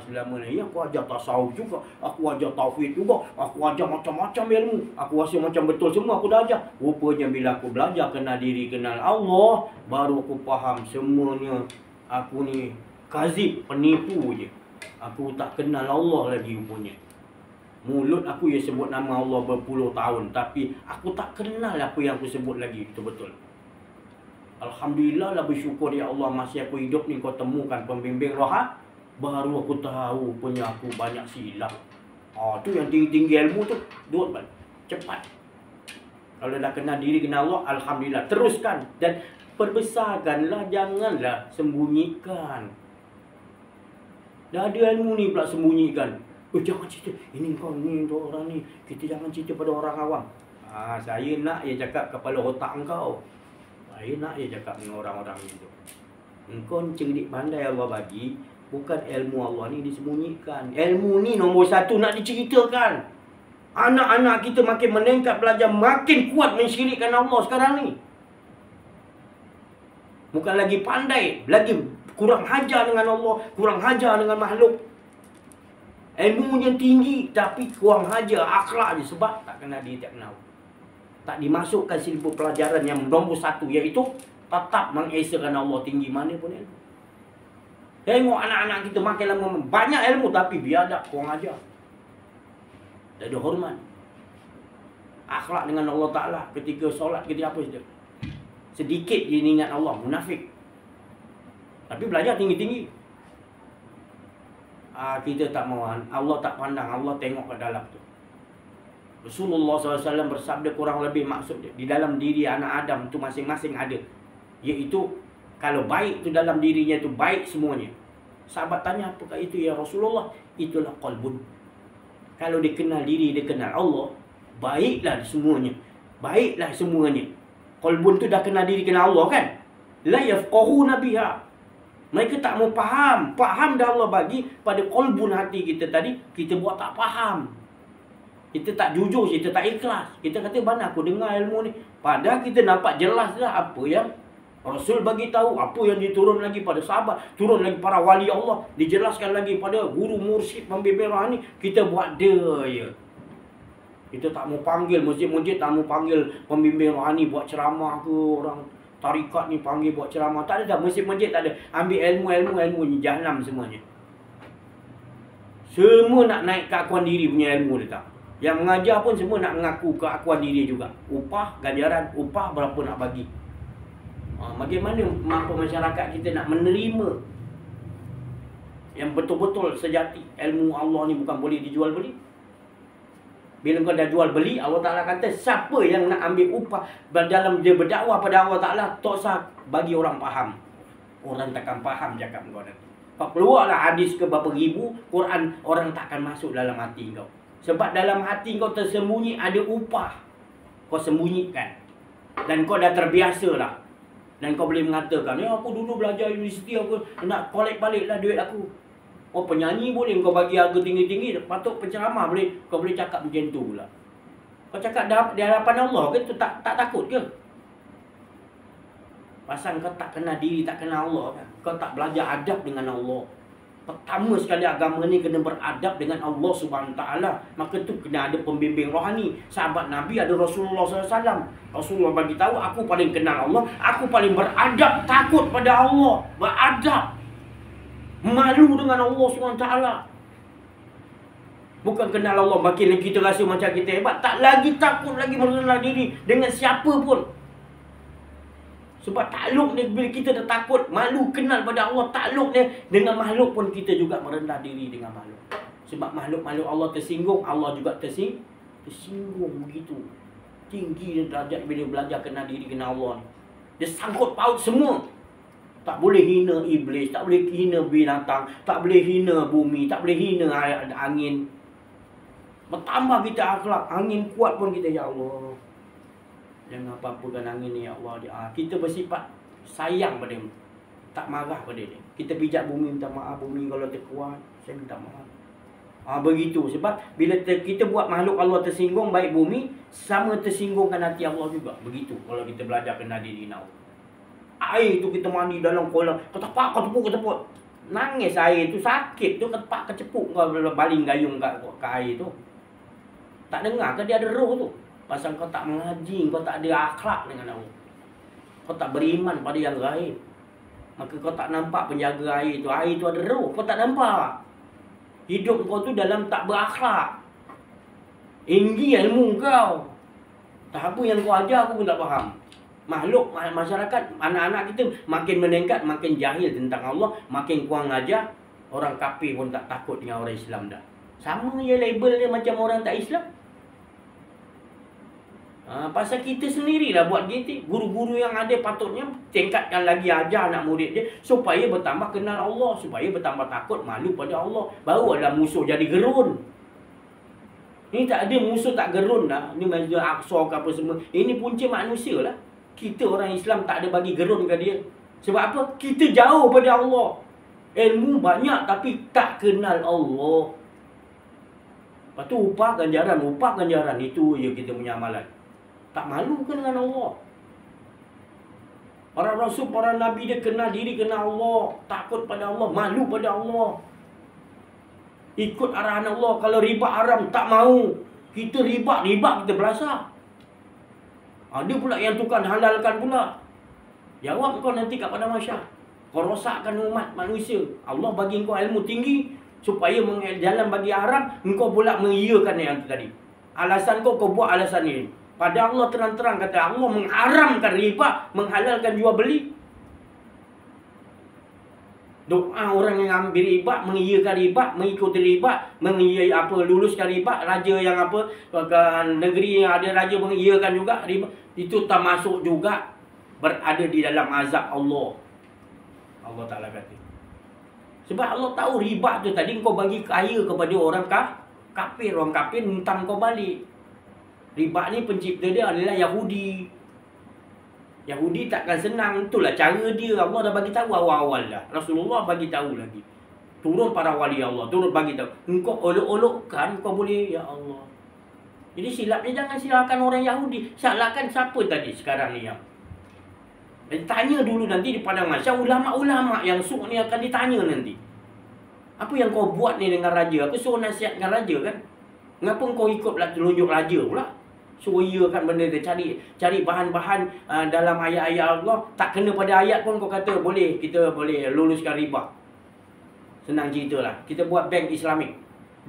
Selama ni aku ajar tasawuf juga, aku ajar tauhid juga, aku ajar macam-macam ilmu. Aku rasa macam betul semua aku dah ajar. Rupanya bila aku belajar kenal diri, kenal Allah, baru aku faham semuanya aku ni kazib, penipu je. Aku tak kenal Allah lagi rupanya. Mulut aku yang sebut nama Allah berpuluh tahun, tapi aku tak kenal apa yang aku sebut lagi betul-betul. Alhamdulillah lah, bersyukur ya Allah masih aku hidup ni kau temukan pembimbing rohani. Baru aku tahu punya aku banyak silap. Tu yang tinggi-tinggi ilmu tu duduk balik cepat. Kalau dah kenal diri, kenal Allah, alhamdulillah, teruskan dan perbesarkanlah, janganlah sembunyikan. Dah ada ilmu ni pula sembunyikan. Jangan cerita. Ini kau ni untuk orang ni. Kita jangan cerita pada orang awam. Saya nak je cakap kepala otak engkau. Saya nak je cakap dengan orang-orang itu. Engkau cerdik pandai Allah bagi. Bukan ilmu Allah ni disembunyikan. Ilmu ni nombor satu nak diceritakan. Anak-anak kita makin meningkat belajar, makin kuat mensyirikkan Allah sekarang ni. Bukan lagi pandai, lagi kurang hajar dengan Allah, kurang hajar dengan makhluk. Ilmunya tinggi tapi kurang hajar akhlak je sebab tak kenal diri, tak kenal. Tak dimasukkan silibus pelajaran yang nombor satu, iaitu tetap mengesakan Allah tinggi mana pun ilmu. Tengok anak-anak kita makin lama banyak ilmu tapi biadab, kurang ajar. Tak ada hormat. Akhlak dengan Allah Ta'ala ketika solat, ketika apa saja. Sedikit dia ingat Allah, munafik. Tapi belajar tinggi-tinggi. Kita tak mahu, Allah tak pandang, Allah tengok ke dalam tu. Rasulullah SAW bersabda kurang lebih maksud dia, di dalam diri anak Adam tu masing-masing ada. Iaitu kalau baik tu dalam dirinya tu baik semuanya. Sahabat tanya, apakah itu ya Rasulullah? Itulah qalbun. Kalau dia kenal diri, dia kenal Allah, baiklah semuanya. Baiklah semuanya. Qalbun tu dah kenal diri, kenal Allah kan? La yafqahuna biha. Mereka tak mau faham. Faham dah Allah bagi pada qalbun hati kita tadi, kita buat tak faham. Kita tak jujur, kita tak ikhlas. Kita kata, mana aku dengar ilmu ni? Padahal kita nampak jelas dah apa yang Rasul bagi tahu, apa yang diturun lagi pada sahabat, turun lagi para wali Allah, dijelaskan lagi pada guru mursyid pembimbing rohani. Kita buat dia je. Kita tak mau panggil masjid-masjid, tak mau panggil pembimbing rohani buat ceramah ke, orang tarikat ni panggil buat ceramah. Tak ada dah, masjid-masjid tak ada. Ambil ilmu ni jahannam semuanya. Semua nak naik keakuan diri punya ilmu dia tak. Yang mengajar pun semua nak mengaku keakuan diri juga. Upah, ganjaran, upah berapa nak bagi. Bagaimana mampu masyarakat kita nak menerima yang betul-betul sejati ilmu Allah ni bukan boleh dijual beli. Bila kau dah jual beli, Allah Ta'ala kata siapa yang nak ambil upah dalam dia berdakwah pada Allah Ta'ala, tak usah bagi orang faham. Orang takkan faham cakap kau nanti. Kau keluarlah hadis ke berapa ribu Quran, orang takkan masuk dalam hati kau. Sebab dalam hati kau tersembunyi ada upah. Kau sembunyikan. Dan kau dah terbiasa lah. Dan kau boleh mengatakan, ya aku dulu belajar universiti, aku nak collect balik lah duit aku. Oh, penyanyi boleh kau bagi harga tinggi-tinggi, patut penceramah boleh, kau boleh cakap macam tu pula. Kau cakap di hadapan Allah ke, tu tak takut ke? Pasal kau tak kenal diri, tak kenal Allah kan? Kau tak belajar adab dengan Allah. Pertama sekali agama ni kena beradab dengan Allah Subhanahu Taala. Maka tu kena ada pembimbing rohani. Sahabat Nabi ada Rasulullah SAW. Rasulullah bagi tahu, aku paling kenal Allah, aku paling beradab, takut pada Allah, beradab, malu dengan Allah Subhanahu Taala. Bukan kenal Allah makin kita rasa macam kita hebat, tak lagi takut lagi merendah diri dengan siapa pun. Sebab takluk ni bila kita dah takut, malu kenal pada Allah, takluk ni dengan makhluk pun kita juga merendah diri dengan makhluk. Sebab makhluk-makhluk Allah tersinggung, Allah juga tersinggung begitu. Tinggi derajat bila belajar kenal diri, kenal Allah ni. Dia sangkut paut semua. Tak boleh hina iblis, tak boleh hina binatang, tak boleh hina bumi, tak boleh hina angin. Bertambah kita akhlak, angin kuat pun kita, ya Allah, jangan apa-apakan angin ni ya Allah. Kita bersifat sayang pada dia, tak marah pada dia. Kita pijak bumi, minta maaf bumi kalau terkuat, saya minta maaf. Begitu. Sebab bila kita buat makhluk Allah tersinggung, baik bumi, sama tersinggungkan hati Allah juga. Begitu kalau kita belajar kenal diri Allah. Air tu kita mandi dalam kolam, ketepak, ketepuk. Nangis air tu, sakit tu, ketepak, kecepuk, kau baling gayung ke air tu. Tak dengar ke dia ada roh tu? Pasal kau tak mengaji, kau tak ada akhlak dengan Allah. Kau tak beriman pada yang gaib. Maka kau tak nampak penjaga air tu. Air tu ada roh, kau tak nampak. Hidup kau tu dalam tak berakhlak. Tinggi ilmu kau, tak apa yang kau ajar aku pun tak faham. Makhluk, masyarakat, anak-anak kita makin meningkat, makin jahil tentang Allah, makin kurang ajar. Orang kafir pun tak takut dengan orang Islam dah. Sama je label dia macam orang tak Islam. Pasal kita sendirilah buat gitu. Guru-guru yang ada patutnya tingkatkan lagi ajar anak murid dia supaya bertambah kenal Allah, supaya bertambah takut malu pada Allah. Baru ada musuh jadi gerun. Ini tak ada musuh tak gerun dah. Ini Masjid Al-Aqsa ke apa semua. Ini punca manusia lah. Kita orang Islam tak ada bagi gerun ke dia. Sebab apa? Kita jauh pada Allah. Ilmu banyak tapi tak kenal Allah. Lepas tu upah ganjaran. Itu je kita punya amalan. Tak malu ke dengan Allah? Para rasul, para nabi dia kenal diri, kenal Allah. Takut pada Allah, malu pada Allah. Ikut arahan Allah. Kalau riba haram, tak mau. Kita riba kita belasah. Ada pula yang tukar halalkan pula. Jawab kau nanti kat pada masyarakat. Kau rosakkan umat manusia. Allah bagi kau ilmu tinggi supaya jalan bagi haram, engkau pula mengiyakan yang tadi. Alasan kau buat alasan ini. Pada Allah terang-terang kata Allah mengharamkan riba, menghalalkan jual beli. Doa orang yang ambil riba, mengiyakan riba, mengikuti riba, luluskan riba, raja yang negeri yang ada raja mengiyakan juga riba, itu termasuk juga berada di dalam azab Allah. Allah Ta'ala kata. Sebab Allah tahu riba tu tadi kau bagi kaya kepada orang kafir, orang kafir hutang kau balik. Riba ni pencipta dia adalah Yahudi. Yahudi takkan senang. Itulah cara dia. Allah dah bagi tahu awal-awal dah. Rasulullah bagi tahu lagi. Turun para wali Allah. Turun bagi tahu. Engkau olok-olokkan kau boleh. Ya Allah. Jadi silapnya jangan silakan orang Yahudi. Salahkan siapa tadi sekarang ni yang tanya dulu nanti di padang mahsyar. Ulama-ulama yang suka ni akan ditanya nanti. Apa yang kau buat ni dengan raja? Aku suruh nasihat dengan raja kan? Kenapa kau ikut telunjuk raja pula? Suruh iakan benda tu. Cari bahan-bahan dalam ayat-ayat Allah. Tak kena pada ayat pun kau kata boleh. Kita boleh luluskan riba. Senang cerita lah. Kita buat bank Islamik.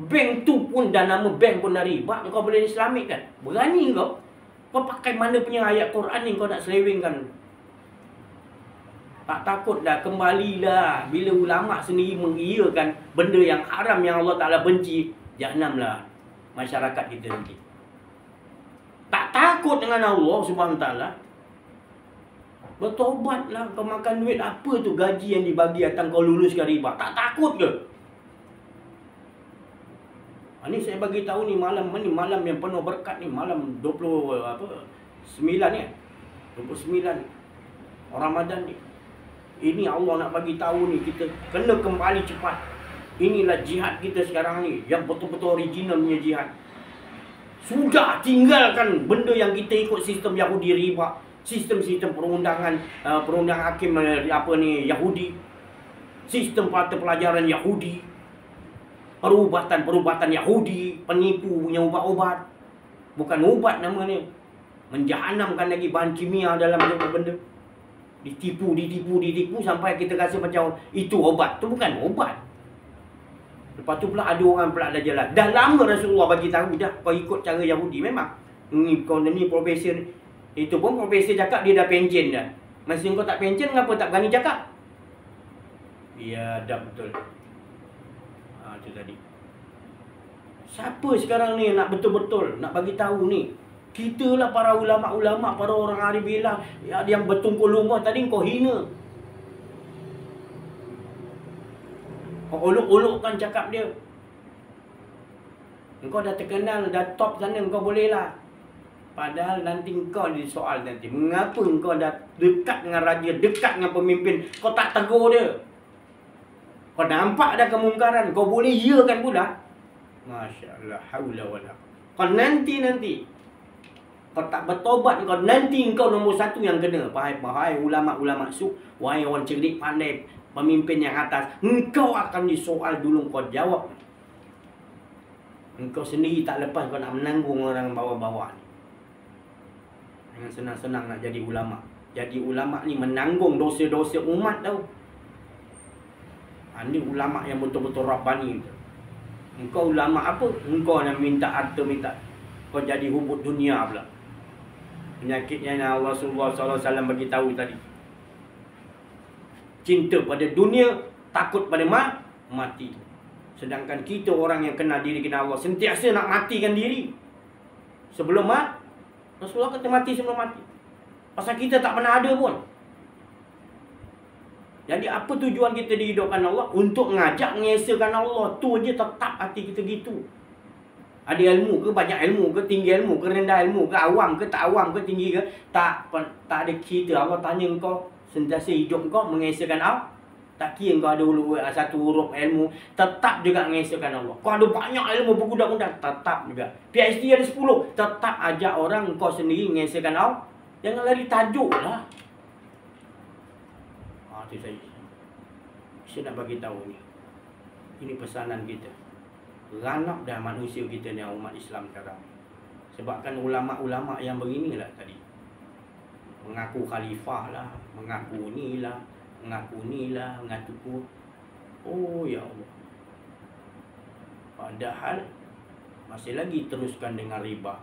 Bank tu pun dah nama bank pun dah riba. Kau boleh Islamik kan? Berani kau? Kau pakai mana punya ayat Quran ni kau nak selewengkan? Tak takut dah. Kembalilah. Bila ulama sendiri mengiyakan benda yang haram yang Allah Ta'ala benci. Jahannam lah masyarakat kita nanti. Tak takut dengan Allah Subhanahu Taala. Bertobatlah. Kau makan duit apa tu gaji yang dibagi akan kau luluskan riba. Tak takut ke? Ini saya bagi tahu ni malam yang penuh berkat ni, malam 29 ni. 29 Ramadan ni. Ini Allah nak bagi tahu ni, kita kena kembali cepat. Inilah jihad kita sekarang ni, yang betul-betul original punya jihad. Sudah tinggalkan benda yang kita ikut sistem Yahudi riba, sistem-sistem perundangan hakim Yahudi, sistem pelajaran Yahudi, perubatan Yahudi, penipu punya ubat-ubat. Bukan ubat namanya. Menjahanamkan lagi bahan kimia dalam benda. Ditipu sampai kita rasa macam itu obat. Itu bukan obat. Lepas tu pula ada orang pula dah jalan. Dah lama Rasulullah bagi tahu dah kau ikut cara Yahudi memang. Ni profesor itu pun profesor cakap dia dah pencen dah. Masa kau tak pencen kenapa tak berani cakap? Ya dah betul. Itu tadi. Siapa sekarang ni nak betul-betul nak bagi tahu ni? Kita lah para ulama-ulama, para orang arif billah yang bertungkul rumah tadi kau hina. Kau olok-olokkan cakap dia. Engkau dah terkenal, dah top sana, engkau boleh lah. Padahal nanti engkau ada soal nanti. Mengapa engkau dah dekat dengan raja, dekat dengan pemimpin, kau tak tegur dia? Kau nampak dah kemungkaran, kau boleh iakan pula. Masya Allah, haula wala. Kau nanti. Kau tak bertobat, kau nanti engkau nombor satu yang kena. Wahai ulama-ulama su, wahai orang cerdik pandai, pemimpin yang atas, engkau akan disoal dulu, kau jawab. Engkau sendiri tak lepas kau nak menanggung orang bawah-bawah ni. Jangan senang-senang nak jadi ulama. Jadi ulama ni menanggung dosa-dosa umat tau. Ini ulama yang betul-betul Rabbani. Engkau ulama apa? Engkau nak minta harta, minta. Kau jadi hubut dunia pula. Penyakitnya yang Rasulullah SAW bagi tahu tadi. Cinta pada dunia, takut pada mati. Sedangkan kita orang yang kenal diri, kenal Allah, sentiasa nak matikan diri sebelum Rasulullah kata mati sebelum mati. Pasal kita tak pernah ada pun. Jadi apa tujuan kita dihidupkan Allah? Untuk ngajak mengesahkan Allah. Tu je tetap hati kita gitu. Ada ilmu ke, banyak ilmu ke, tinggi ilmu ke, rendah ilmu ke, awam ke, tak awam ke, tinggi ke, tak ada kita. Allah tanya kau sentiasa hidup kau mengesahkan Allah. Tak kira kau ada satu huruf ilmu, tetap juga mengesahkan Allah. Kau ada banyak ilmu bergudang-gudang, tetap juga. PhD ada 10, tetap ajak orang kau sendiri mengesahkan Allah. Jangan lari tajuk lah. Itu saya nak bagi tahu ni. Ini pesanan kita. Ranap dah manusia kita ni, umat Islam sekarang. Sebabkan ulama-ulama yang beginilah tadi. Mengaku khalifah lah, mengaku ni lah, mengaku ni lah, mengaku. Oh ya Allah. Padahal masih lagi teruskan dengan riba.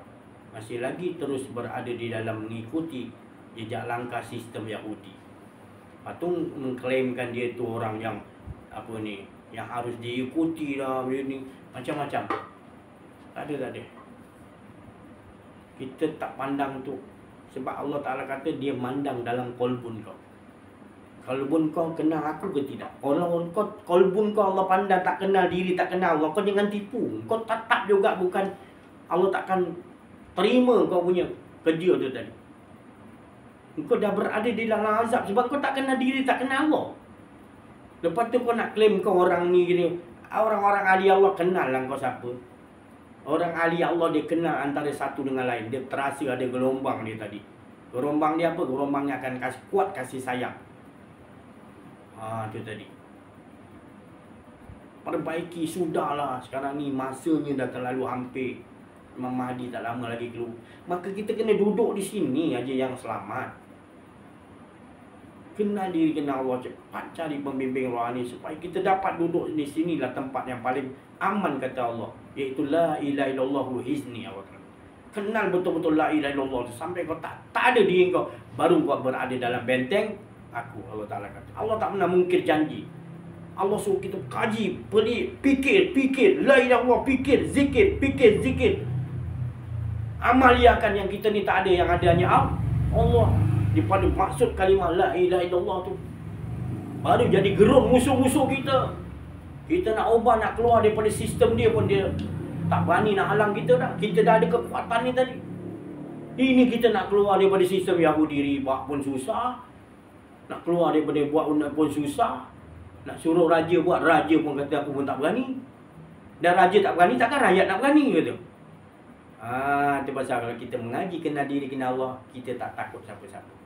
Masih lagi terus berada di dalam mengikuti jejak langkah sistem Yahudi. Patung mengklaimkan dia tu orang yang apa ni, yang harus diikuti lah, ni macam-macam. Tak ada. Kita tak pandang tu. Sebab Allah Ta'ala kata dia mandang dalam kolbun kau. Kolbun kau kenal aku ke tidak? Kalau kau kolbun kau Allah pandang tak kenal diri, tak kenal Allah, kau jangan tipu. Kau tetap juga bukan, Allah takkan terima kau punya kerja tu tadi. Kau dah berada di dalam azab sebab kau tak kenal diri, tak kenal Allah. Lepas tu kau nak claim kau orang ni gini. Orang-orang ahli Allah kenal lah kau siapa. Orang ahli Allah dia kenal antara satu dengan lain. Dia terasa ada gelombang dia tadi. Gelombang dia apa? Gelombangnya akan kuat kasih sayang. Itu tadi. Perbaiki sudahlah. Sekarang ni masanya dah terlalu hampir. Imam Mahdi tak lama lagi keluar. Maka kita kena duduk di sini aja yang selamat. Kenal diri, kenal Allah, cepat cari pembimbing rohani supaya kita dapat duduk di sinilah tempat yang paling aman kata Allah, iaitu la ilaha illallah hizni. Allah kenal betul-betul la ilaha illallah sampai kau tak ada diri kau, baru kau berada dalam benteng aku. Allah Ta'ala kata, Allah tak pernah mungkir janji. Allah suruh kita kaji, pelik, fikir la ilaha illallah, fikir zikir, amaliakan yang kita ni tak ada, yang adanya Allah. Daripada maksud kalimah la ilaha illallah tu, baru jadi gerun musuh-musuh kita. Kita nak ubah, nak keluar daripada sistem dia pun dia tak berani nak halang kita dah. Kita dah ada kekuatan ni tadi. Ini kita nak keluar daripada sistem Yahudi riba pun susah. Nak keluar daripada buat undang pun susah. Nak suruh raja buat, raja pun kata aku pun tak berani. Dan raja tak berani, takkan rakyat nak berani kata. Itu pasal kalau kita mengaji kenal diri, kenal Allah, kita tak takut siapa-siapa.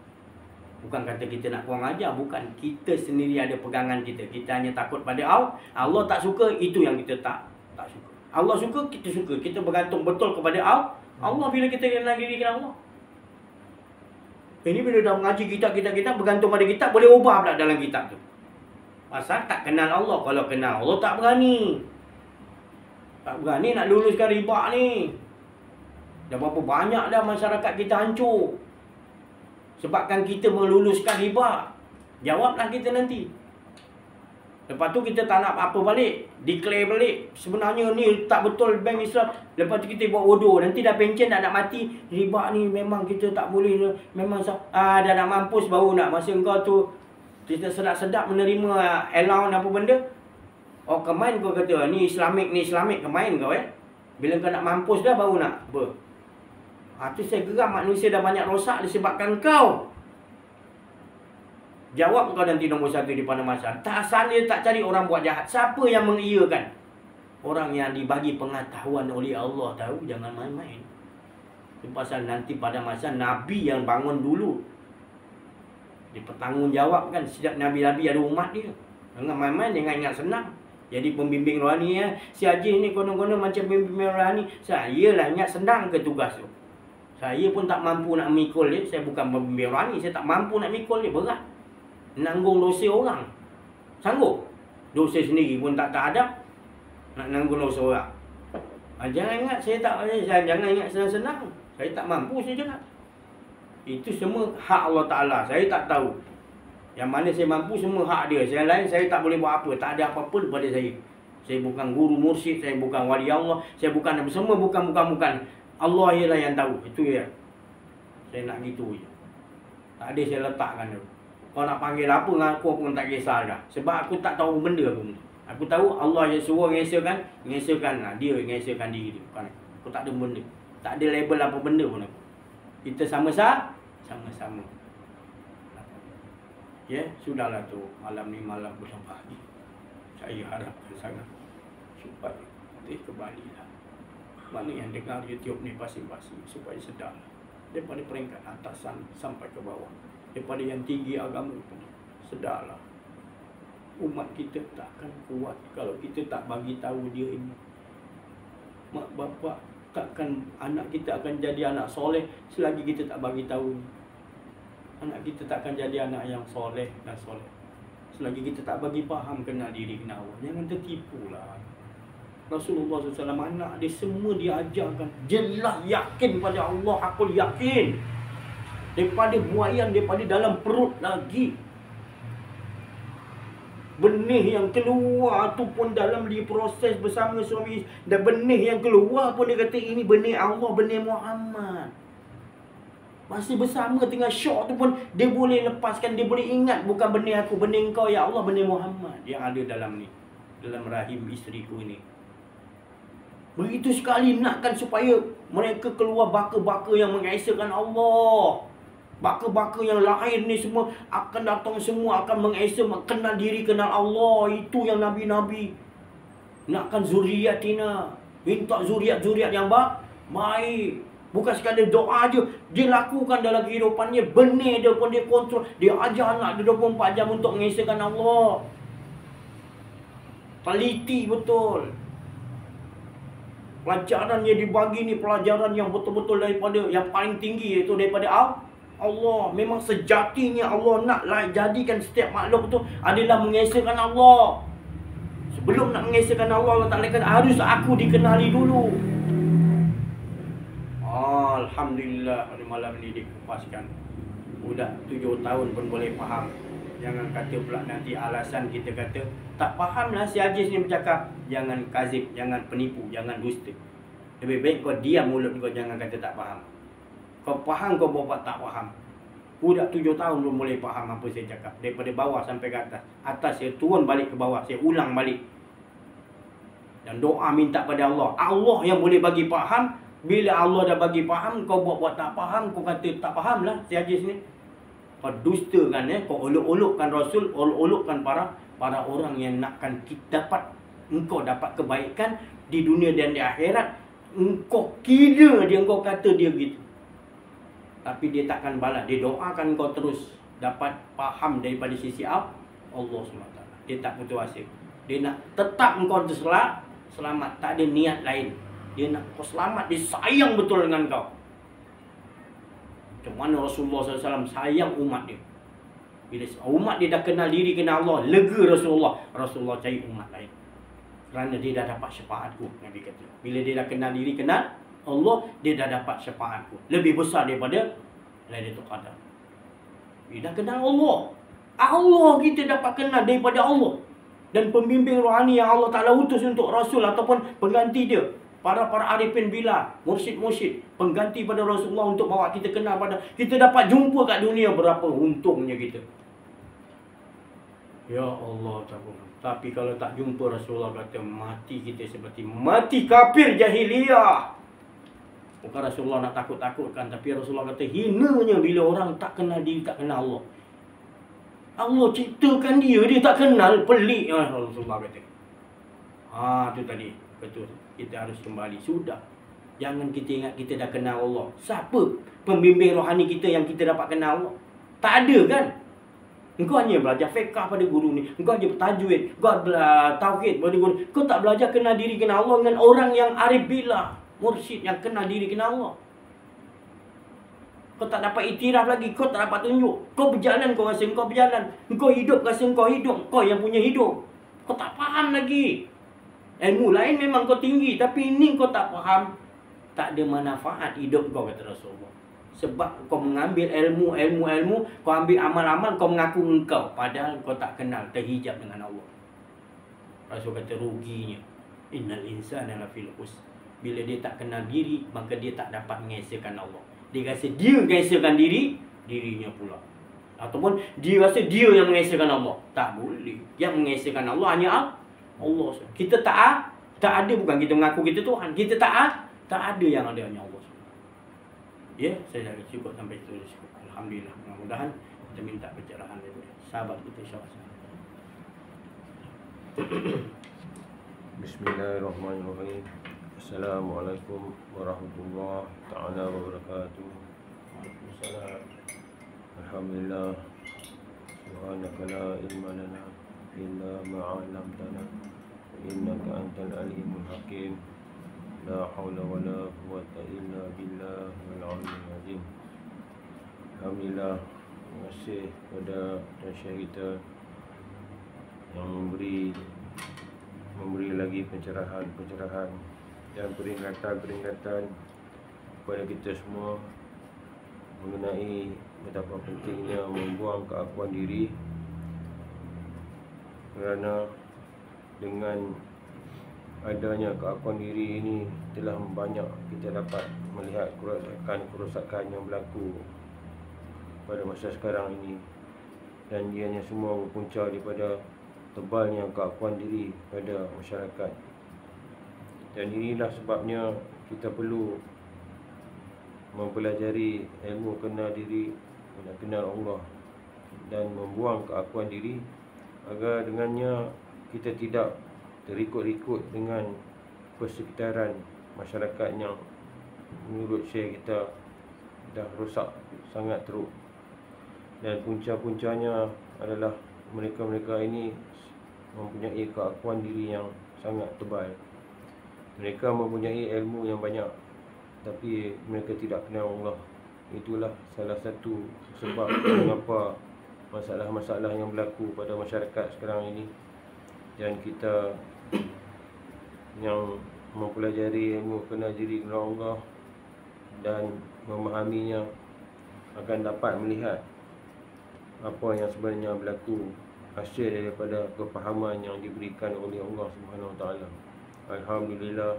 Bukan kata kita nak kurang ajar, bukan. Kita sendiri ada pegangan kita. Kita hanya takut pada Allah. Allah tak suka, itu yang kita tak suka. Allah suka, kita suka. Kita bergantung betul kepada Allah. Allah bila kita kenal diri, kenal Allah. Ini bila dah mengaji kitab bergantung pada kitab, boleh ubah pula dalam kitab tu. Pasal tak kenal Allah. Kalau kenal Allah tak berani. Tak berani nak luluskan riba ni. Dah berapa banyak dah masyarakat kita hancur. Sebabkan kita meluluskan riba. Jawablah kita nanti. Lepas tu kita tak nak apa balik. Declare balik. Sebenarnya ni tak betul bank Islam. Lepas tu kita buat bodoh. Nanti dah pencen dah nak mati. Riba ni memang kita tak boleh. Memang dah nak mampus baru nak. Masa kau tu kita sedap-sedap menerima allowance apa benda. Oh kemain kau kata ni Islamik kemain kau Bila kau nak mampus dah baru nak apa. Tu saya geram, manusia dah banyak rosak disebabkan kau. Jawab kau nanti nombor 1 di pada masa. Tak asal dia tak cari orang buat jahat. Siapa yang mengiyakan? Orang yang dibagi pengetahuan oleh Allah. Tahu, jangan main-main. Itu pasal nanti pada masa Nabi yang bangun dulu. Dia bertanggungjawab kan. Setiap Nabi-Nabi ada umat dia. Jangan main-main, jangan ingat senang. Jadi pembimbing rohani si Haji ni konon-konon macam pembimbing rohani. Saya lah ingat senang ke tugas tu. Saya pun tak mampu nak mikul dia. Saya bukan pembimbing rohani. Saya tak mampu nak mikul dia. Berat. Nanggung dosa orang. Sanggup. Dosa sendiri pun tak ada. Nak nanggung dosa orang. Jangan ingat jangan ingat senang-senang. Saya tak mampu saya cakap. Itu semua hak Allah Ta'ala. Saya tak tahu. Yang mana saya mampu semua hak dia. Yang lain saya tak boleh buat apa. Tak ada apa-apa daripada saya. Saya bukan guru mursyid. Saya bukan wali Allah. Saya bukan semua bukan. Allah ialah yang tahu. Itu ya. Saya nak gitu je. Tak ada saya letakkan tu. Kau nak panggil apa dengan aku pun tak kisah dah. Sebab aku tak tahu benda pun. Aku tahu Allah yang suruh ngesakan dia ngesakan diri dia. Bukan aku tak ada benda. Tak ada label apa benda pun aku. Kita sama-sama. Ya, sudahlah tu. Malam ni malam bulan pagi. Saya harapkan sangat supaya kembalilah. Mana yang dengar YouTube ni masing-masing supaya sedar daripada peringkat atasan sampai ke bawah, daripada yang tinggi agama pun sedarlah. Umat kita takkan kuat kalau kita tak bagi tahu dia ini. Mak bapak takkan, anak kita akan jadi anak soleh selagi kita tak bagi tahu. Anak kita takkan jadi anak yang soleh dan soleh selagi kita tak bagi faham kenal diri, kenal Allah. Jangan tertipulah. Rasulullah SAW anak dia semua dia ajarkan jelas yakin pada Allah. Aku yakin daripada buayan, daripada dalam perut lagi. Benih yang keluar tu pun dalam diproses bersama suami, dan benih yang keluar pun dia kata ini benih Allah, benih Muhammad. Masih bersama tengah syok tu pun dia boleh lepaskan, dia boleh ingat bukan benih aku, benih engkau ya Allah, benih Muhammad yang ada dalam ni, dalam rahim isteriku ini. Begitu sekali nakkan supaya mereka keluar baka-baka yang mengesakan Allah. Baka-baka yang lain ni semua akan datang, semua akan mengesa, kenal diri, kenal Allah. Itu yang Nabi-Nabi nakkan zuriatina. Minta zuriat-zuriat yang baik. Bukan sekadar doa je. Dia lakukan dalam kehidupannya. Benih dia pun dia kontrol. Dia ajar anak dia 24 jam untuk mengesakan Allah. Teliti betul. Pelajaran yang dibagi ni pelajaran yang betul-betul daripada yang paling tinggi, iaitu daripada Allah. Memang sejatinya Allah nak jadikan setiap makhluk tu adalah mengesakan Allah. Sebelum nak mengesakan Allah, Allah Ta'ala kata harus aku dikenali dulu. Alhamdulillah pada malam ni dikupaskan. Budak 7 tahun pun boleh faham. Jangan kata pula nanti alasan kita kata tak fahamlah si Hajiz ni bercakap. Jangan kazib, jangan penipu, jangan dusta. Lebih baik kau diam mulut kau, jangan kata tak faham. Kau faham, kau buat tak faham. Budak 7 tahun belum boleh faham apa saya cakap. Daripada bawah sampai ke atas. Atas saya turun balik ke bawah, saya ulang balik. Dan doa minta pada Allah. Allah yang boleh bagi faham. Bila Allah dah bagi faham, kau buat tak faham, kau kata tak faham lah si Hajiz ni. Kau dustakan kau olok-olokkan Rasul, olok-olokkan para orang yang nakkan kita engkau dapat kebaikan di dunia dan di akhirat. Engkau kira dia, engkau kata dia gitu. Tapi dia takkan balas. Dia doakan kau terus dapat faham daripada sisi Allah SWT. Dia tak putus asa. Dia nak tetap engkau selamat. Tak ada niat lain. Dia nak kau selamat. Dia sayang betul dengan kau. Macam mana Rasulullah SAW sayang umat dia. Bila umat dia dah kenal diri, kenal Allah, lega Rasulullah cari umat lain. Kerana dia dah dapat syafaatku, Nabi kata. Bila dia dah kenal diri, kenal Allah, dia dah dapat syafaatku. Lebih besar daripada Lailatul Qadar. Dia dah kenal Allah. Allah kita dapat kenal daripada Allah. Dan pembimbing rohani yang Allah Ta'ala utus untuk Rasul ataupun pengganti dia. Para arifin billah, mursyid-mursyid, pengganti pada Rasulullah untuk bawa kita kenal pada. Kita dapat jumpa kat dunia, berapa untungnya kita. Ya Allah, tapi kalau tak jumpa Rasulullah kata mati kita seperti mati kafir jahiliyah. Bukan Rasulullah nak takut-takutkan, tapi Rasulullah kata hinanya bila orang tak kenal diri, tak kenal Allah. Allah ciptakan dia tak kenal, pelik Rasulullah kata. Itu tadi, betul. Kita harus kembali. Sudah. Jangan kita ingat kita dah kenal Allah. Siapa pembimbing rohani kita yang kita dapat kenal Allah? Tak ada kan? Engkau hanya belajar fiqh pada guru ni. Engkau hanya tajwid. Engkau tauhid pada guru. Kau tak belajar kenal diri, kenal Allah dengan orang yang arif billah. Mursyid yang kenal diri, kenal Allah. Kau tak dapat iktiraf lagi. Kau tak dapat tunjuk. Kau berjalan, kau rasa kau berjalan. Engkau hidup, rasa kau hidup. Kau yang punya hidup. Kau tak faham lagi. Ilmu lain memang kau tinggi, tapi ini kau tak faham. Tak ada manfaat hidup kau, kata Rasulullah. Sebab kau mengambil ilmu, kau ambil amal-amal, kau mengaku engkau. Padahal kau tak kenal, terhijab dengan Allah. Rasul kata ruginya. Innal insana lafil khusr. Bila dia tak kenal diri, maka dia tak dapat mengesakan Allah. Dia rasa dia mengesahkan dirinya pula. Ataupun dia rasa dia yang mengesahkan Allah. Tak boleh. Yang mengesahkan Allah hanya Allah. Kita tak ada, bukan kita mengaku kita Tuhan. Kita tak ada yang ada hanya Allah. Ya, saya dah cukup sampai situ. Alhamdulillah. Mudah-mudahan kita minta pencerahan daripada sahabat kita insya-Allah. Bismillahirrahmanirrahim. Assalamualaikum warahmatullahi taala wabarakatuh. Waalaikumsalam. Alhamdulillah. Subhanaka la ilma lana illa ma 'allamtana innaka antal alimul hakim. La haula wala quwwata illa billahil aliyyil azim. Alhamdulillah, terima kasih kepada Tuan kita yang memberi lagi pencerahan dan peringatan kepada kita semua mengenai betapa pentingnya membuang keakuan diri, kerana dengan adanya keakuan diri ini telah banyak kita dapat melihat kerosakan yang berlaku pada masa sekarang ini, dan ianya semua berpunca daripada tebalnya keakuan diri pada masyarakat. Dan inilah sebabnya kita perlu mempelajari ilmu kenal diri, kenal Allah, dan membuang keakuan diri, agar dengannya kita tidak terikut-ikut dengan persekitaran masyarakat yang menurut Syekh kita dah rosak sangat teruk. Dan punca-puncanya adalah mereka-mereka ini mempunyai keakuan diri yang sangat tebal. Mereka mempunyai ilmu yang banyak, tapi mereka tidak kenal Allah. Itulah salah satu sebab mengapa masalah-masalah yang berlaku pada masyarakat sekarang ini. Dan kita yang mempelajari ilmu kenal diri kenal Allah dan memahaminya akan dapat melihat apa yang sebenarnya berlaku, hasil daripada kefahaman yang diberikan oleh Allah Subhanahu Wa Taala. Alhamdulillah,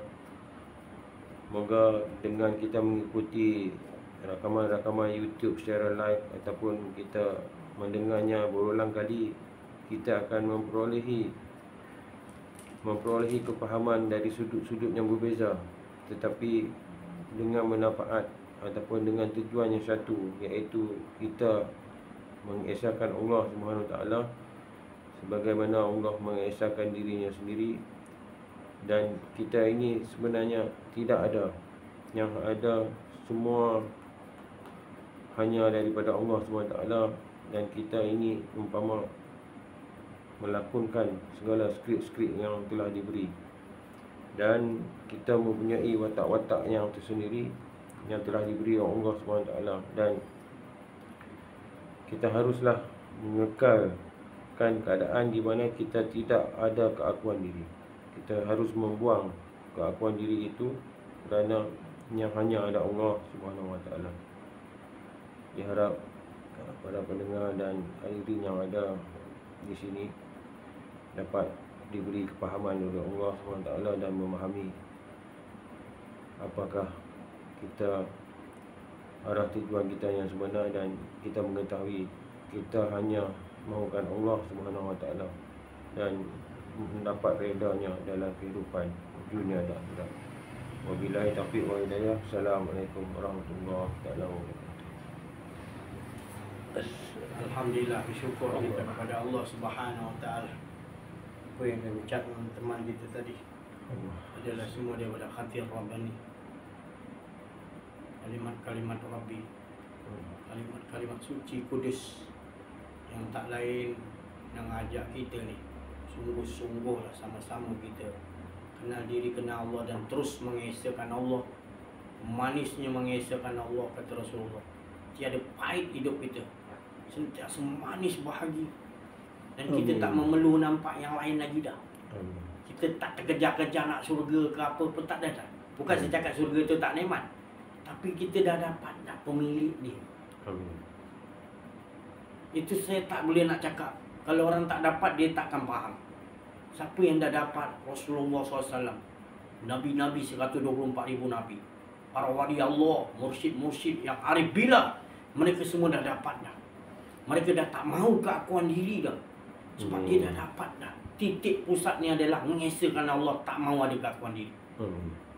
moga dengan kita mengikuti rakaman-rakaman YouTube secara live ataupun kita mendengarnya berulang kali, kita akan memperolehi kefahaman dari sudut-sudut yang berbeza, tetapi dengan manfaat ataupun dengan tujuan yang satu, iaitu kita mengesahkan Allah Subhanahu Wa Taala sebagaimana Allah mengesahkan dirinya sendiri. Dan kita ini sebenarnya tidak ada, yang ada semua hanya daripada Allah Subhanahu Wa Taala. Dan kita ini umpama melakonkan segala skrip-skrip yang telah diberi, dan kita mempunyai watak-watak yang tersendiri yang telah diberi oleh Allah Subhanahu Wa Taala. Dan kita haruslah mengekalkan keadaan di mana kita tidak ada keakuan diri. Kita harus membuang keakuan diri itu, kerana yang hanya ada Allah Subhanahu Wa Taala. Diharap para pendengar dan hadirin yang ada di sini dapat diberi kepahaman oleh Allah Subhanahu Wa Taala dan memahami apakah kita arah tujuan kita yang sebenar, dan kita mengetahui kita hanya mahukan Allah Subhanahu Wa Taala dan mendapat redanya dalam kehidupan dunia dan akhirat. Wabillahi taufiq wal hidayah. Assalamualaikum warahmatullahi wabarakatuh. Alhamdulillah, bersyukur kita kepada Allah Subhanahu Wa Taala. Apa yang dia ucapkan teman kita tadi adalah semua daripada khatir Rabbani, kalimat-kalimat Rabbi, kalimat-kalimat suci kudus, yang tak lain yang ajak kita ni sungguh-sungguhlah sama-sama kita kenal diri, kenal Allah, dan terus mengesahkan Allah. Manisnya mengesahkan Allah, kata Rasulullah. Tiada pahit hidup kita, sentiasa manis bahagia. Dan kita tak memerlu nampak yang lain lagi dah. Kita tak terkejar-kejar nak surga ke apa pun, tak ada dah. Bukan saya cakap surga tu tak nikmat, tapi kita dah dapat dah pemilik dia. Itu saya tak boleh nak cakap. Kalau orang tak dapat, dia takkan faham. Siapa yang dah dapat Rasulullah SAW, Nabi-Nabi 124,000 Nabi, para wali Allah, mursyid-mursyid yang arif billah, mereka semua dah dapat dah. Mereka dah tak mahu keakuan diri dah. Sebab dia dah dapat dah. Titik pusatnya adalah mengesahkan Allah, tak mahu ada keakuan diri.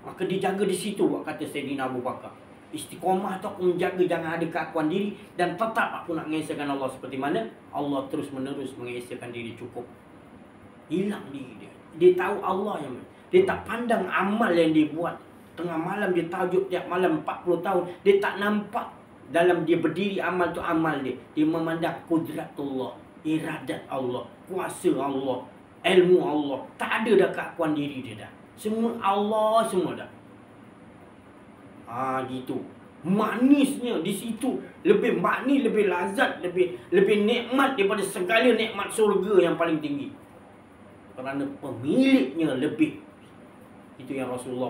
Maka dijaga di situ, kata Sayyidina Abu Bakar. Istiqomah tu aku menjaga jangan ada keakuan diri, dan tetap aku nak mengesahkan Allah seperti mana Allah terus menerus mengesahkan diri, cukup. Hilang diri dia. Dia tahu Allah yang dia tak pandang amal yang dia buat. Tengah malam dia tahajud tiap malam 40 tahun, dia tak nampak dalam dia berdiri amal tu amal dia. Dia memandang kudratullah, iradat Allah, kuasa Allah, ilmu Allah. Tak ada dah keakuan diri dia dah. Semua Allah semua dah. Gitu. Manisnya di situ, lebih manis, lebih lazat, lebih nikmat daripada segala nikmat surga yang paling tinggi. Kerana pemiliknya lebih. Itu yang Rasulullah